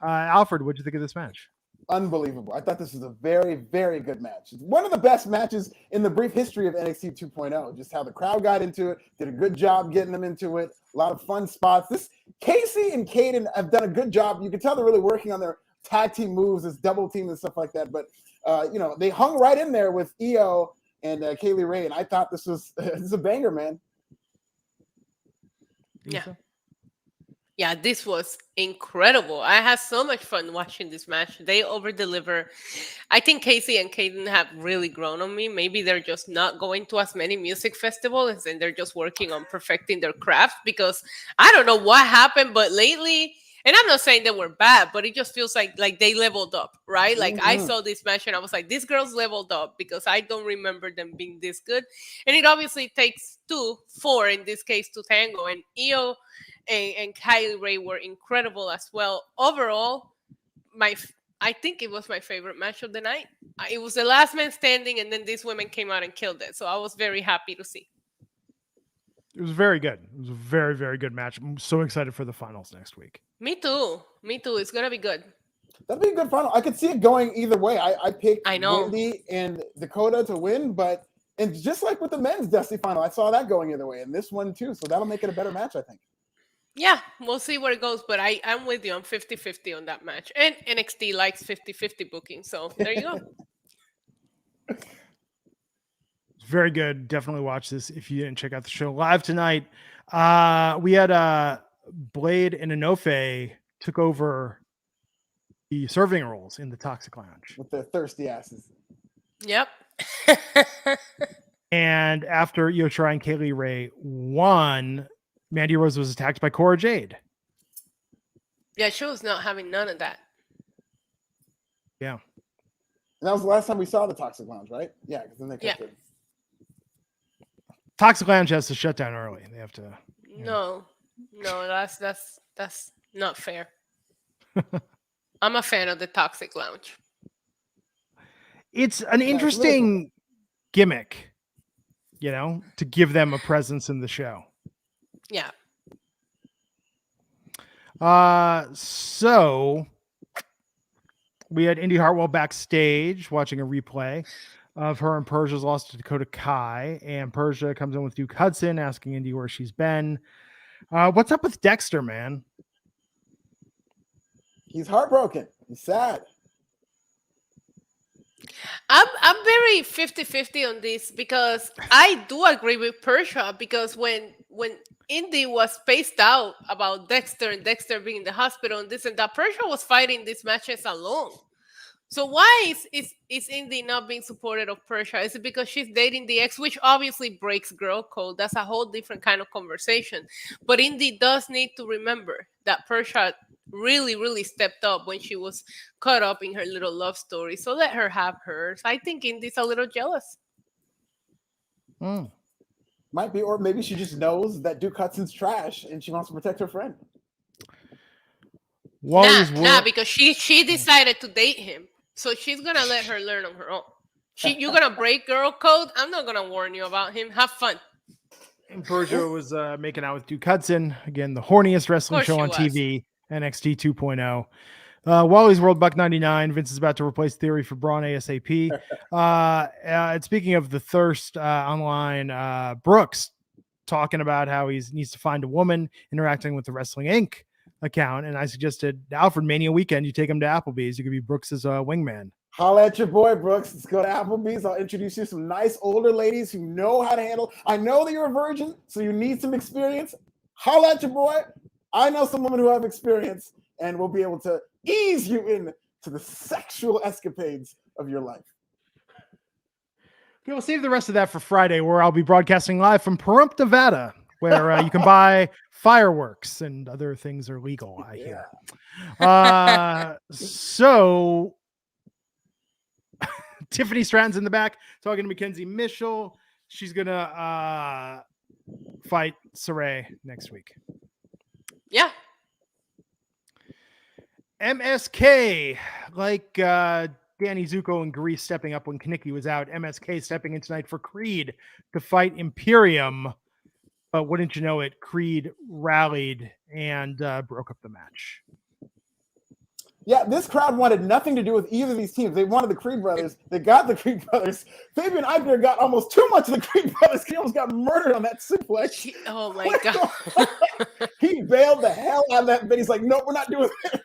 Alfred, what did you think of this match? Unbelievable. I thought this was a very, very good match. It's one of the best matches in the brief history of NXT 2.0. Just how the crowd got into it, did a good job getting them into it. A lot of fun spots. This Casey and Kaden have done a good job. You can tell they're really working on their tag team moves, this double team and stuff like that. But they hung right in there with Io and Kaylee Ray, and I thought this was a banger, man. Yeah. Yeah, this was incredible. I had so much fun watching this match. They over-deliver. I think Casey and Kaden have really grown on me. Maybe they're just not going to as many music festivals and they're just working on perfecting their craft, because I don't know what happened, but lately, and I'm not saying they were bad, but it just feels like they leveled up, right? Like I saw this match and I was like, these girls leveled up, because I don't remember them being this good. And it obviously takes 4 in this case to tango, and Io and Kylie Ray were incredible as well. Overall, I think it was my favorite match of the night. It was the last man standing, and then these women came out and killed it. So I was very happy to see. It was very good. It was a very, very good match. I'm so excited for the finals next week. Me too. It's going to be good. That'd be a good final. I could see it going either way. I picked Wendy and Dakota to win, and just like with the men's Dusty final, I saw that going either way, and this one too. So that'll make it a better match, I think. Yeah, we'll see where it goes, but I'm with you. I'm 50-50 on that match. And NXT likes 50-50 booking, so there you go. It's very good. Definitely watch this if you didn't check out the show live tonight. We had Blade and Inoue took over the serving roles in the Toxic Lounge. With their thirsty asses. Yep. And after Io Shirai and Kaylee Ray won, Mandy Rose was attacked by Cora Jade. Yeah, she was not having none of that. Yeah. And that was the last time we saw the Toxic Lounge, right? Yeah, because then they kept it. Toxic Lounge has to shut down early. They have to. No, that's not fair. I'm a fan of the Toxic Lounge. It's an interesting gimmick, to give them a presence in the show. Yeah. So we had Indy Hartwell backstage watching a replay of her and Persia's loss to Dakota Kai, and Persia comes in with Duke Hudson asking Indy where she's been. What's up with Dexter, man? He's heartbroken. He's sad. I'm very 50-50 on this, because I do agree with Persia, because when Indy was spaced out about Dexter and Dexter being in the hospital and this and that, Persia was fighting these matches alone. So why is Indy not being supported of Persia? Is it because she's dating the ex, which obviously breaks girl code? That's a whole different kind of conversation. But Indy does need to remember that Persia really, really stepped up when she was caught up in her little love story. So let her have hers. I think Indy's a little jealous. Might be, or maybe she just knows that Duke Hudson's trash and she wants to protect her friend. Nah, because she decided to date him. So she's going to let her learn on her own. You're going to break girl code? I'm not going to warn you about him. Have fun. And Persia was making out with Duke Hudson. Again, the horniest wrestling show on TV, NXT 2.0. Wally's World Buck 99. Vince is about to replace Theory for Braun ASAP. And speaking of the thirst online, Brooks talking about how he needs to find a woman interacting with the Wrestling Inc. account. And I suggested Alfred Mania weekend, you take him to Applebee's. You could be Brooks's wingman. Holla at your boy, Brooks. Let's go to Applebee's. I'll introduce you to some nice older ladies who know how to handle. I know that you're a virgin, so you need some experience. Holla at your boy. I know some women who have experience, and we'll be able to ease you into the sexual escapades of your life. Okay, we'll save the rest of that for Friday, where I'll be broadcasting live from Pahrump, Nevada, where you can buy fireworks and other things are legal, I hear. So Tiffany Stratton's in the back talking to Mackenzie Mitchell. She's going to fight Saray next week. Yeah. MSK, like Danny Zuko and Grease stepping up when Kaneki was out. MSK stepping in tonight for Creed to fight Imperium. But wouldn't you know it, Creed rallied and broke up the match. Yeah, this crowd wanted nothing to do with either of these teams. They wanted the Creed brothers. They got the Creed brothers. Fabian Eichner got almost too much of the Creed brothers. He almost got murdered on that suplex. Oh, my God. He bailed the hell out of that, but he's like, no, we're not doing this.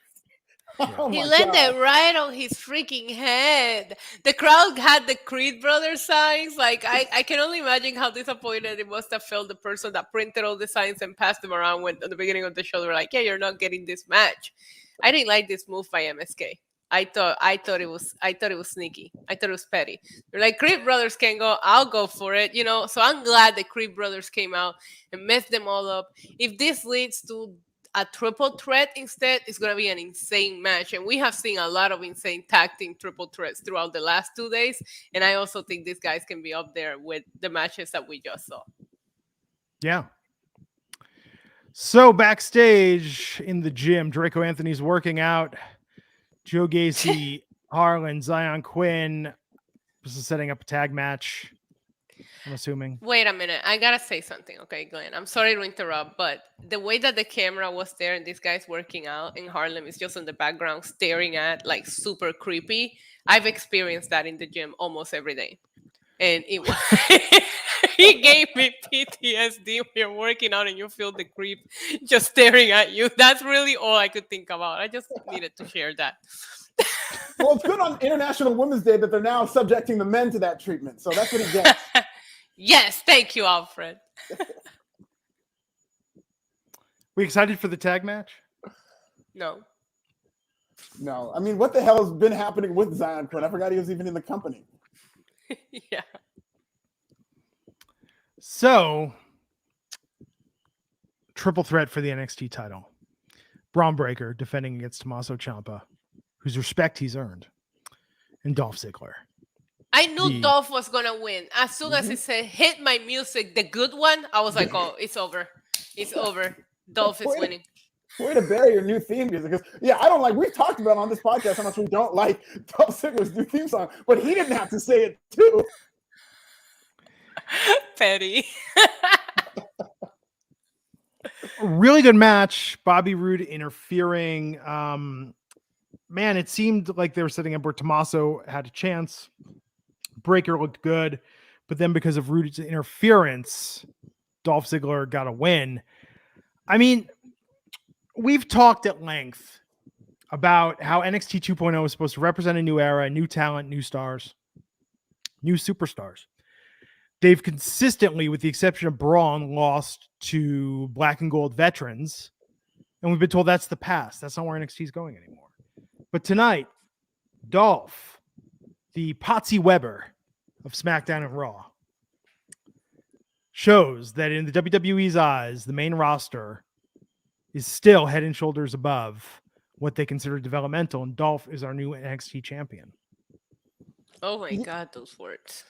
Oh, he landed right on his freaking head. The crowd had the Creed brothers signs. Like, I can only imagine how disappointed it must have felt the person that printed all the signs and passed them around when at the beginning of the show they were like, yeah, you're not getting this match. I didn't like this move by MSK. I thought it was sneaky. I thought it was petty. They're like, Creed brothers can go, I'll go for it, you know. So I'm glad the Creed brothers came out and messed them all up. If this leads to a triple threat instead, it's going to be an insane match. And we have seen a lot of insane tag team triple threats throughout the last 2 days. And I also think these guys can be up there with the matches that we just saw. Yeah. So backstage in the gym, Draco Anthony's working out. Joe Gacy, Harlan, Zion Quinn. This is setting up a tag match, I'm assuming. Wait a minute. I got to say something. Okay, Glenn. I'm sorry to interrupt, but the way that the camera was there and this guy's working out in Harlem is just in the background staring at, like, super creepy. I've experienced that in the gym almost every day. And it was... He gave me PTSD when you're working out and you feel the creep just staring at you. That's really all I could think about. I just needed to share that. Well, it's good on International Women's Day that they're now subjecting the men to that treatment. So that's what he gets. Yes, thank you, Alfred. We excited for the tag match? No. No. I mean, what the hell has been happening with Zion Quinn? I forgot he was even in the company. Yeah. So, triple threat for the NXT title. Braun Breaker defending against Tommaso Ciampa, whose respect he's earned, and Dolph Ziggler. I knew Dolph was going to win. As soon as it said, hit my music, the good one, I was like, oh, it's over. It's over. Dolph is winning. Way to bury your new theme music. Because, yeah, I don't like, we've talked about on this podcast how much we don't like Dolph Ziggler's new theme song, but he didn't have to say it too. Petty. Really good match. Bobby Roode interfering. Man, it seemed like they were setting up where Tommaso had a chance. Breaker looked good, but then because of Roode's interference, Dolph Ziggler got a win. I mean, we've talked at length about how NXT 2.0 is supposed to represent a new era, new talent, new stars, new superstars. They've consistently, with the exception of Braun, lost to black and gold veterans. And we've been told that's the past. That's not where NXT is going anymore. But tonight, Dolph, the Patsy Weber of SmackDown and Raw, shows that in the WWE's eyes, the main roster is still head and shoulders above what they consider developmental. And Dolph is our new NXT champion. Oh my God, those words.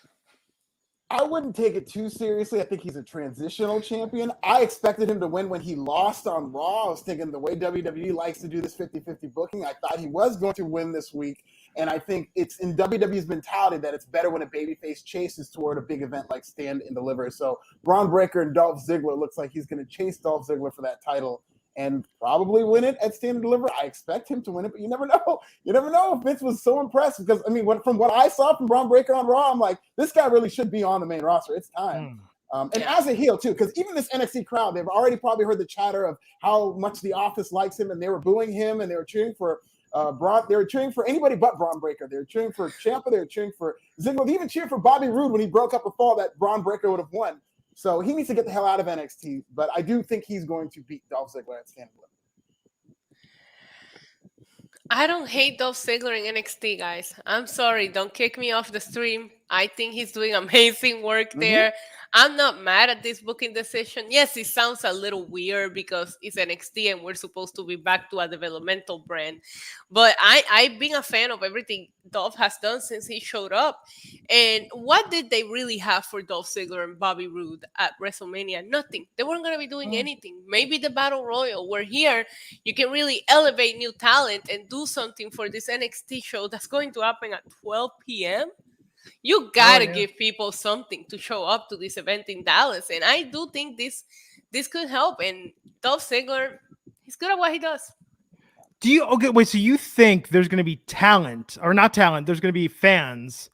I wouldn't take it too seriously. I think he's a transitional champion. I expected him to win when he lost on Raw. I was thinking the way WWE likes to do this 50-50 booking, I thought he was going to win this week. And I think it's in WWE's mentality that it's better when a babyface chases toward a big event like Stand and Deliver. So Braun Breaker and Dolph Ziggler looks like he's going to chase Dolph Ziggler for that title and probably win it at Stand and Deliver. I expect him to win it, but you never know. You never know if Vince was so impressed because, I mean, from what I saw from Braun Breaker on Raw, I'm like, this guy really should be on the main roster. It's time. And as a heel, too, because even this NXT crowd, they've already probably heard the chatter of how much the office likes him, and they were booing him, and they were cheering for Braun. They were cheering for anybody but Braun Breaker. They were cheering for Ciampa. They were cheering for Ziggler. They even cheered for Bobby Roode when he broke up a fall that Braun Breaker would have won. So he needs to get the hell out of NXT, but I do think he's going to beat Dolph Ziggler at Stand and Deliver. I don't hate Dolph Ziggler in NXT, guys. I'm sorry. Don't kick me off the stream. I think he's doing amazing work there. I'm not mad at this booking decision. Yes, it sounds a little weird because it's NXT and we're supposed to be back to a developmental brand. But I've been a fan of everything Dolph has done since he showed up. And what did they really have for Dolph Ziggler and Bobby Roode at WrestleMania? Nothing. They weren't going to be doing anything. Maybe the Battle Royal. We're here. You can really elevate new talent and do something for this NXT show that's going to happen at 12 p.m. You gotta give people something to show up to this event in Dallas, and I do think this could help. And Dolph Ziggler, he's good at what he does. So you think there's going to be talent, or not talent? There's going to be fans.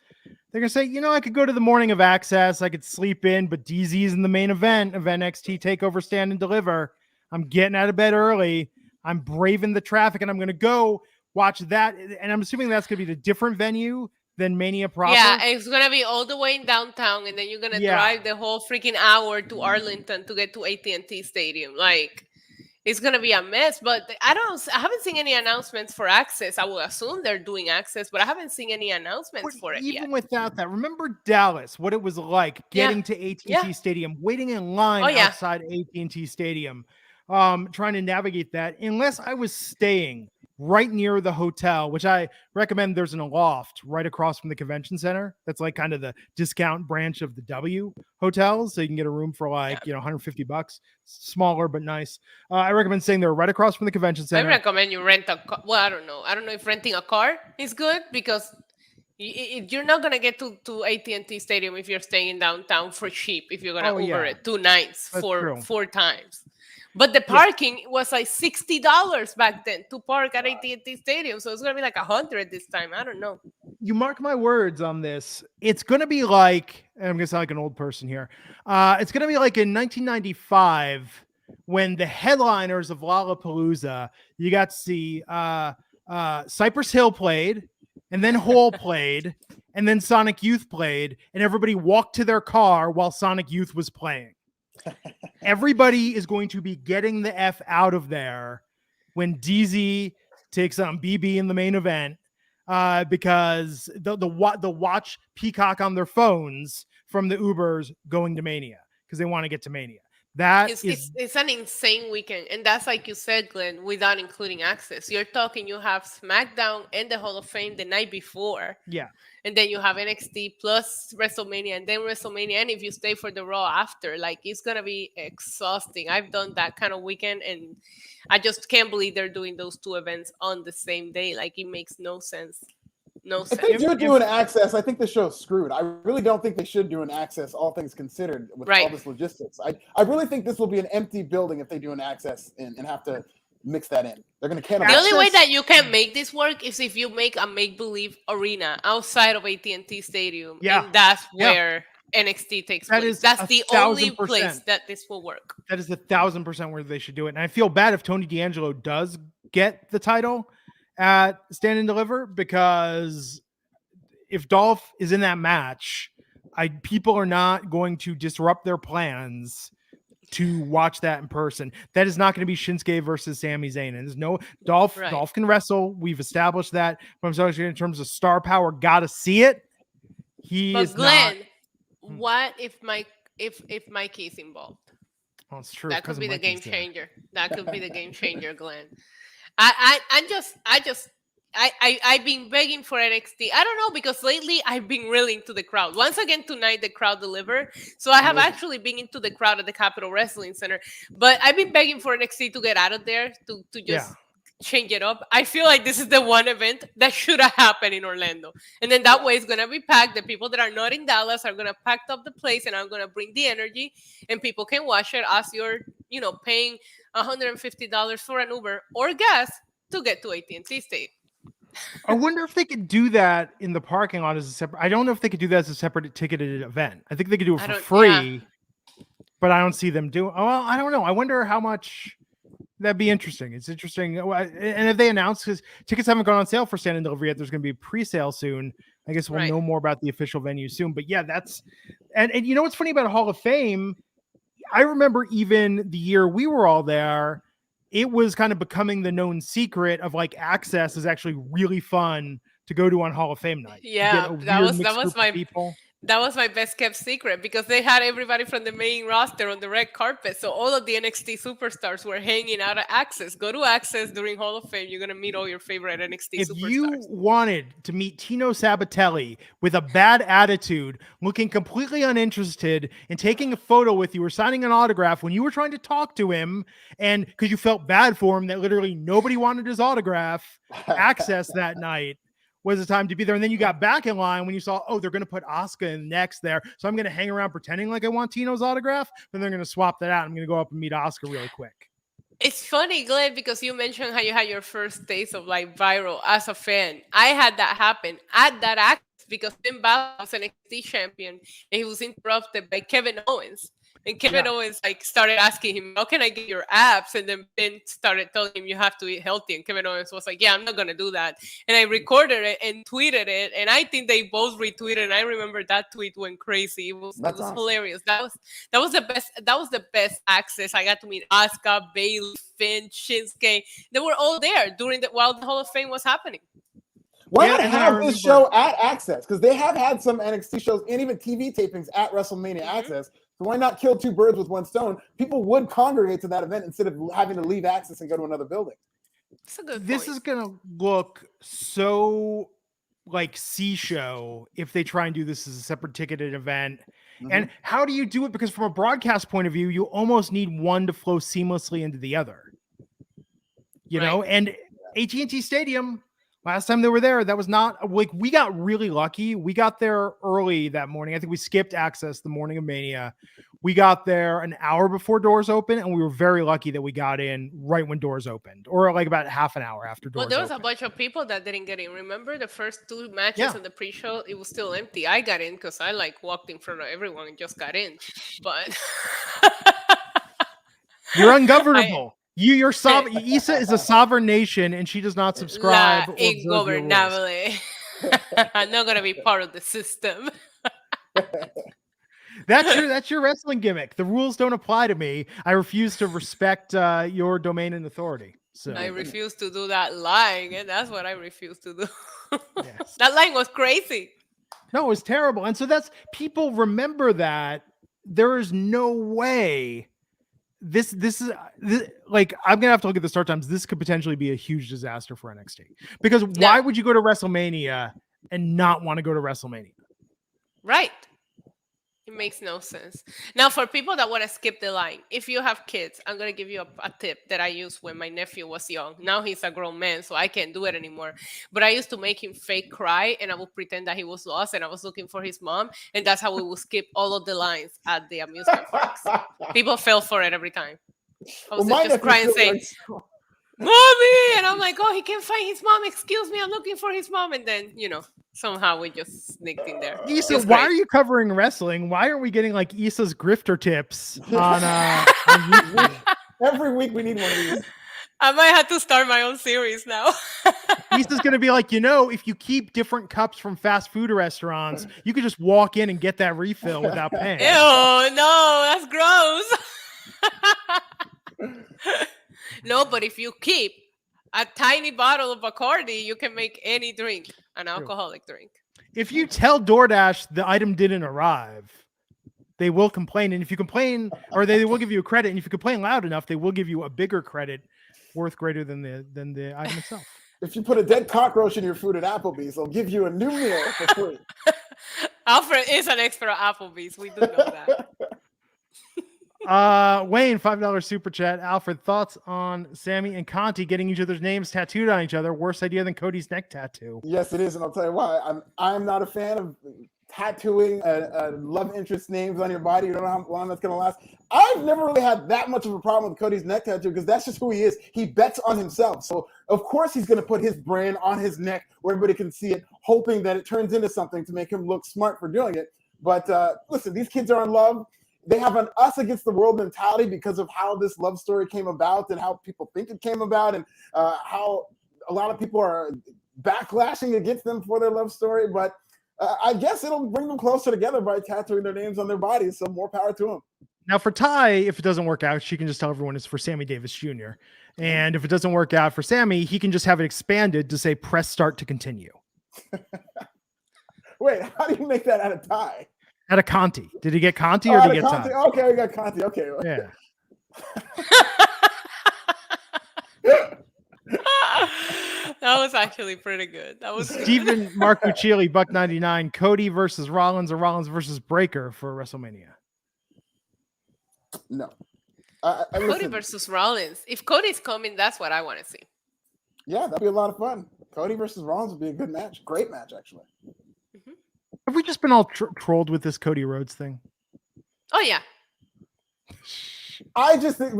They're going to say, I could go to the morning of Access, I could sleep in, but DZ's in the main event of NXT Takeover Stand and Deliver. I'm getting out of bed early. I'm braving the traffic, and I'm going to go watch that. And I'm assuming that's going to be the different venue than Mania proper. Yeah, it's gonna be all the way in downtown, and then you're gonna drive the whole freaking hour to Arlington to get to AT&T Stadium. Like, it's gonna be a mess. But I haven't seen any announcements for Access. I will assume they're doing Access, but I haven't seen any announcements for it yet. Even without that, remember Dallas, what it was like getting to AT&T Stadium, waiting in line outside AT&T Stadium, trying to navigate that. Unless I was staying right near the hotel, which I recommend, there's an loft right across from the convention center. That's like kind of the discount branch of the W hotels. So you can get a room for like, $150, smaller, but nice. I recommend staying there right across from the convention center. I recommend you rent a car. Well, I don't know. I don't know if renting a car is good because you're not going to get to AT&T Stadium if you're staying in downtown for cheap. If you're going to Uber it 2 nights for 4 times. But the parking was like $60 back then to park at AT&T Stadium. So it's going to be like $100 this time. I don't know. You mark my words on this. It's going to be like, and I'm going to sound like an old person here. It's going to be like in 1995 when the headliners of Lollapalooza, you got to see Cypress Hill played, and then Hole played, and then Sonic Youth played, and everybody walked to their car while Sonic Youth was playing. Everybody is going to be getting the F out of there when DZ takes on BB in the main event, because the watch Peacock on their phones from the Ubers going to Mania because they want to get to Mania. It's an insane weekend, and that's like you said, Glenn, without including Access. You're talking you have SmackDown and the Hall of Fame the night before. Yeah. And then you have NXT plus WrestleMania, and then WrestleMania, and if you stay for the Raw after, like, it's going to be exhausting. I've done that kind of weekend, and I just can't believe they're doing those 2 events on the same day. Like, it makes no sense. If they do an Access, I think the show's screwed. I really don't think they should do an Access, all things considered, with all this logistics. I really think this will be an empty building if they do an Access and have to mix that in. They're going to cannibalize. The only way that you can make this work is if you make a make-believe arena outside of AT&T Stadium. Yeah. And that's where NXT takes place. That's the only place that this will work. That is 1,000% where they should do it. And I feel bad if Tony D'Angelo does get the title at Stand and Deliver, because if Dolph is in that match, people are not going to disrupt their plans to watch that in person. That is not going to be Shinsuke versus Sami Zayn. And there's no Dolph. Right. Dolph can wrestle. We've established that. But I'm sorry, in terms of star power, gotta see it. Glenn, what if Mikey is involved? Oh, it's true. That could be the game changer. That could be the game changer, Glenn. I I've been begging for NXT. I don't know, because lately I've been really into the crowd. Once again tonight, the crowd delivered. So I have actually been into the crowd at the Capitol Wrestling Center. But I've been begging for NXT to get out of there, to just change it up. I feel like this is the one event that should have happened in Orlando. And then that way it's going to be packed. The people that are not in Dallas are going to pack up the place, and I'm going to bring the energy, and people can watch it as you're, paying $150 for an Uber or gas to get to AT&T Stadium. I wonder if they could do that in the parking lot as a separate. I don't know if they could do that as a separate ticketed event. I think they could do it for free, but I don't see them doing. Oh, well, I don't know. I wonder how much that'd be interesting. It's interesting. And if they announce, because tickets haven't gone on sale for stand and delivery yet, there's going to be a pre-sale soon. I guess we'll know more about the official venue soon. But yeah, that's and you know what's funny about Hall of Fame? I remember even the year we were all there, it was kind of becoming the known secret of like access is actually really fun to go to on Hall of Fame night. Yeah, that was my best kept secret, because they had everybody from the main roster on the red carpet. So all of the NXT superstars were hanging out at Access. Go to Access during Hall of Fame. You're going to meet all your favorite NXT superstars. If you wanted to meet Tino Sabatelli with a bad attitude, looking completely uninterested and taking a photo with you or signing an autograph when you were trying to talk to him, and because you felt bad for him that literally nobody wanted his autograph, Access that night was the time to be there. And then you got back in line when you saw, they're going to put Asuka in next there. So I'm going to hang around pretending like I want Tino's autograph. Then they're going to swap that out. I'm going to go up and meet Asuka really quick. It's funny, Glenn, because you mentioned how you had your first taste of like viral as a fan. I had that happen at that Access because Finn Balor was an NXT champion and he was interrupted by Kevin Owens. And Kevin Owens started asking him, how can I get your abs? And then Ben started telling him you have to eat healthy. And Kevin Owens was like, yeah, I'm not going to do that. And I recorded it and tweeted it. And I think they both retweeted. And I remember that tweet went crazy. It was hilarious. That was the best. That was the best Access. I got to meet Asuka, Bayley, Finn, Shinsuke. They were all there while the Hall of Fame was happening. Why not have this show at Access? Because they have had some NXT shows and even TV tapings at WrestleMania Access. So why not kill two birds with one stone? People would congregate to that event instead of having to leave Access and go to another building. This is going to look so like C-show if they try and do this as a separate ticketed event. Mm-hmm. And how do you do it? Because from a broadcast point of view, you almost need one to flow seamlessly into the other. You know, and AT&T Stadium, last time they were there, that was not like, we got really lucky. We got there early that morning. I think we skipped Access the morning of Mania. We got there an hour before doors open, and we were very lucky that we got in right when doors opened, or like about half an hour after doors opened. Well, there was a bunch of people that didn't get in. Remember the first two matches in the pre-show? It was still empty. I got in because I walked in front of everyone and just got in. But you're ungovernable. Your sovereign Issa is a sovereign nation, and she does not subscribe. Ingobernable. I'm not gonna be part of the system. That's your wrestling gimmick. The rules don't apply to me. I refuse to respect your domain and authority. So I refuse to do that lying, and that's what I refuse to do. Yes. That line was crazy. No, it was terrible, and so that's people remember that. There is no way. This is like, I'm gonna have to look at the start times. This could potentially be a huge disaster for NXT, because why would you go to WrestleMania and not want to go to WrestleMania? Right. It makes no sense. Now, for people that want to skip the line, if you have kids, I'm going to give you a tip that I used when my nephew was young. Now he's a grown man, so I can't do it anymore. But I used to make him fake cry, and I would pretend that he was lost and I was looking for his mom. And that's how we would skip all of the lines at the amusement parks. People fell for it every time. I was just crying saying, Mommy! And I'm like, he can't find his mom. Excuse me, I'm looking for his mom. And then, somehow we just sneaked in there. Issa, why are you covering wrestling? Why aren't we getting like Issa's grifter tips on YouTube? Every week we need one of these. I might have to start my own series now. Issa's going to be like, if you keep different cups from fast food restaurants, you could just walk in and get that refill without paying. Ew, no, that's gross. No, but if you keep a tiny bottle of Bacardi, you can make any drink an alcoholic drink. If you tell DoorDash the item didn't arrive, they will complain. And if you complain, or they will give you a credit. And if you complain loud enough, they will give you a bigger credit worth greater than the item itself. If you put a dead cockroach in your food at Applebee's, they'll give you a new meal for free. Alfred is an expert at Applebee's. We do know that. Wayne, $5 super chat. Alfred, thoughts on Sammy and Conti getting each other's names tattooed on each other? Worse idea than Cody's neck tattoo. Yes, it is, and I'll tell you why. I'm not a fan of tattooing love interest names on your body. You don't know how long that's going to last. I've never really had that much of a problem with Cody's neck tattoo because that's just who he is. He bets on himself. So, of course, he's going to put his brand on his neck where everybody can see it, hoping that it turns into something to make him look smart for doing it. But listen, these kids are in love. They have an us against the world mentality because of how this love story came about and how people think it came about and how a lot of people are backlashing against them for their love story. But I guess it'll bring them closer together by tattooing their names on their bodies. So more power to them. Now for Ty, if it doesn't work out, she can just tell everyone it's for Sammy Davis Jr. And if it doesn't work out for Sammy, he can just have it expanded to say press start to continue. Wait, how do you make that out of Ty? Out of Conti. Did he get Conti or did he get Conti? Ty? Okay, we got Conti. Okay. Yeah. That was actually pretty good. That was Stephen Marcuccioli, $1.99. Cody versus Rollins or Rollins versus Breaker for WrestleMania. No. Cody versus Rollins. If Cody's coming, that's what I want to see. Yeah, that'd be a lot of fun. Cody versus Rollins would be a good match. Great match, actually. Mm-hmm. Have we just been all trolled with this Cody Rhodes thing? Oh, yeah. I just think,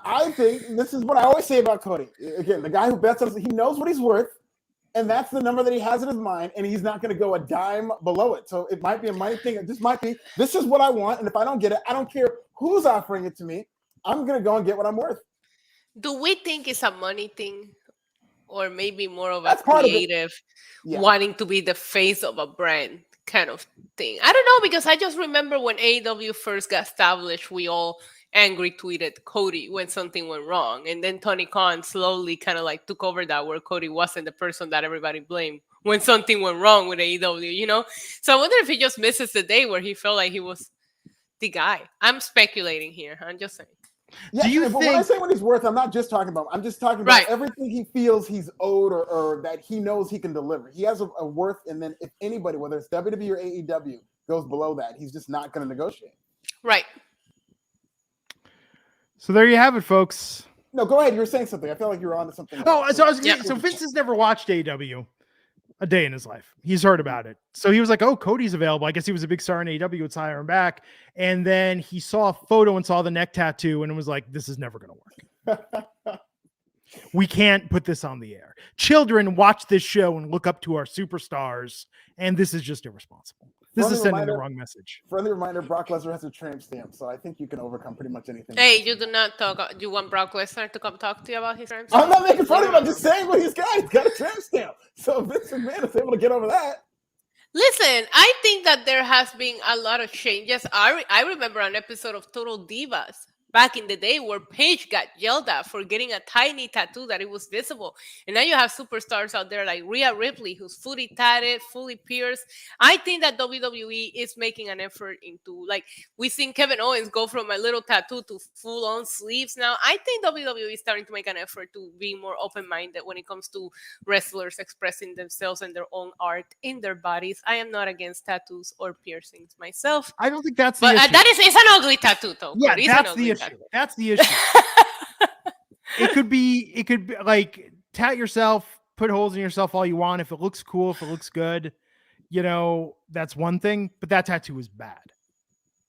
I think this is what I always say about Cody. Again, the guy who bets on, he knows what he's worth, and that's the number that he has in his mind, and he's not going to go a dime below it. So it might be a money thing. It just might be, this is what I want, and if I don't get it, I don't care who's offering it to me. I'm going to go and get what I'm worth. Do we think it's a money thing? Or maybe more of That's a creative wanting to be the face of a brand kind of thing. I don't know, because I just remember when AEW first got established, we all angry tweeted Cody when something went wrong. And then Tony Khan slowly kind of like took over that, where Cody wasn't the person that everybody blamed when something went wrong with AEW, you know? So I wonder if he just misses the day where he felt like he was the guy. I'm speculating here. I'm just saying. Yeah, but when I say what he's worth, I'm not just talking about. I'm just talking about everything he feels he's owed or that he knows he can deliver. He has a worth, and then if anybody, whether it's WWE or AEW, goes below that, he's just not going to negotiate. Right. So there you have it, folks. No, go ahead. You were saying something. I feel like you were on to something. Oh, so I was so Vince has never watched AEW a day in his life. He's heard about it. So he was like, oh, Cody's available. I guess he was a big star in AEW. Let's hire him back. And then he saw a photo and saw the neck tattoo and was like, this is never going to work. We can't put this on the air. Children watch this show and look up to our superstars. And this is just irresponsible. This is sending the wrong message. Friendly reminder, Brock Lesnar has a tramp stamp. So I think you can overcome pretty much anything. Hey, you do not talk. You want Brock Lesnar to come talk to you about his tramp stamp? I'm not making fun of him. I'm just saying what he's got. He's got a tramp stamp. So Vince McMahon is able to get over that. Listen, I think that there has been a lot of changes. I remember an episode of Total Divas back in the day where Paige got yelled at for getting a tiny tattoo that it was visible. And now you have superstars out there like Rhea Ripley, who's fully tatted, fully pierced. I think that WWE is making an effort into, like, we've seen Kevin Owens go from a little tattoo to full-on sleeves now. I think WWE is starting to make an effort to be more open-minded when it comes to wrestlers expressing themselves and their own art in their bodies. I am not against tattoos or piercings myself. I don't think that's the issue. It's an ugly tattoo, though. Yeah, that's the issue. That's the issue. It could be like tat yourself, put holes in yourself all you want. If it looks cool, if it looks good, you know, that's one thing. But that tattoo is bad.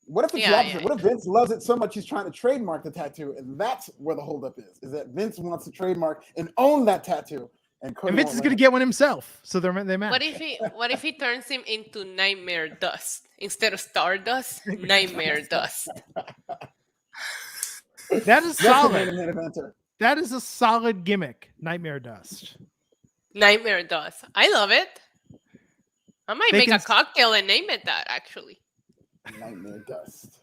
What if it's the opposite? What if Vince loves it so much he's trying to trademark the tattoo, and that's where the holdup is that Vince wants to trademark and own that tattoo, and Vince is going to get one himself, so they match. What if he turns him into Nightmare Dust instead of Stardust? Nightmare Dust. That is solid. That is a solid gimmick. Nightmare Dust. Nightmare Dust. I love it. I might make a cocktail and name it that, actually. Nightmare Dust.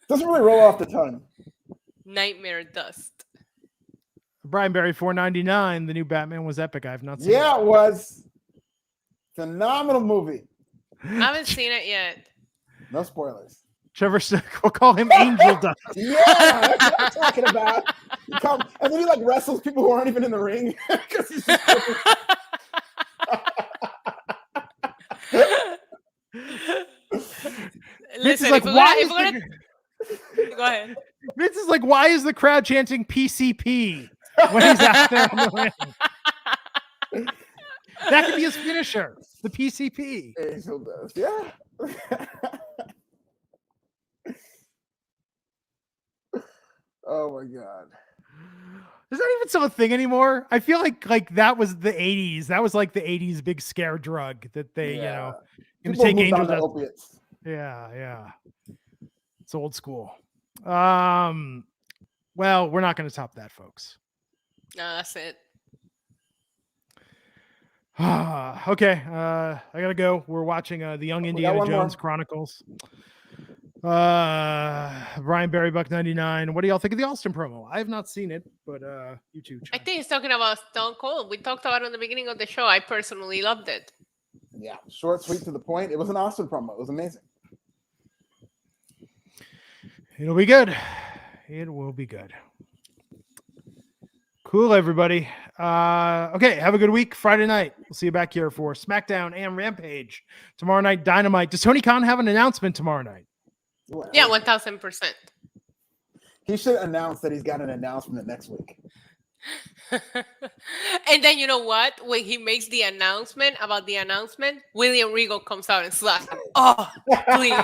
Doesn't really roll off the tongue. Nightmare Dust. Brian Berry, $4.99. The new Batman was epic. I have not seen it. Yeah, it was. Phenomenal movie. I haven't seen it yet. No spoilers. Trevor, we'll call him Angel Dust. Yeah, that's what I'm talking about. Come, and then he like wrestles people who aren't even in the ring. 'Cause he's just Listen, like, why is if we're gonna go ahead. Vince is like, why is the crowd chanting PCP when he's out there in the ring? That could be his finisher, the PCP. Angel Dust, yeah. Oh my god. Is that even still a thing anymore? I feel like that was the 80s. That was like the 80s big scare drug that they, gonna People take moved on Angel to Dust. opiates. Yeah. It's old school. Well, we're not gonna top that, folks. No, that's it. Okay. I gotta go. We're watching the Young Indiana one Jones more. Chronicles. Brian Barry Buck 99. What do y'all think of the Austin promo? I have not seen it, but you two. I think he's talking about Stone Cold. We talked about it in the beginning of the show. I personally loved it. Yeah, short, sweet, to the point. It was an awesome promo. It was amazing. It'll be good. It will be good. Cool, everybody. Okay, have a good week. Friday night, we'll see you back here for SmackDown and Rampage. Tomorrow night, Dynamite. Does Tony Khan have an announcement tomorrow night? Well, Yeah, 1000%. He should announce that he's got an announcement next week. And then you know what? When he makes the announcement about the announcement, William Regal comes out and slaps him. Oh, please.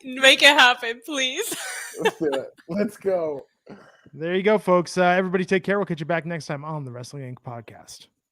Make it happen, please. Let's do it. Let's go. There you go, folks. Everybody take care. We'll catch you back next time on the Wrestling Inc. podcast.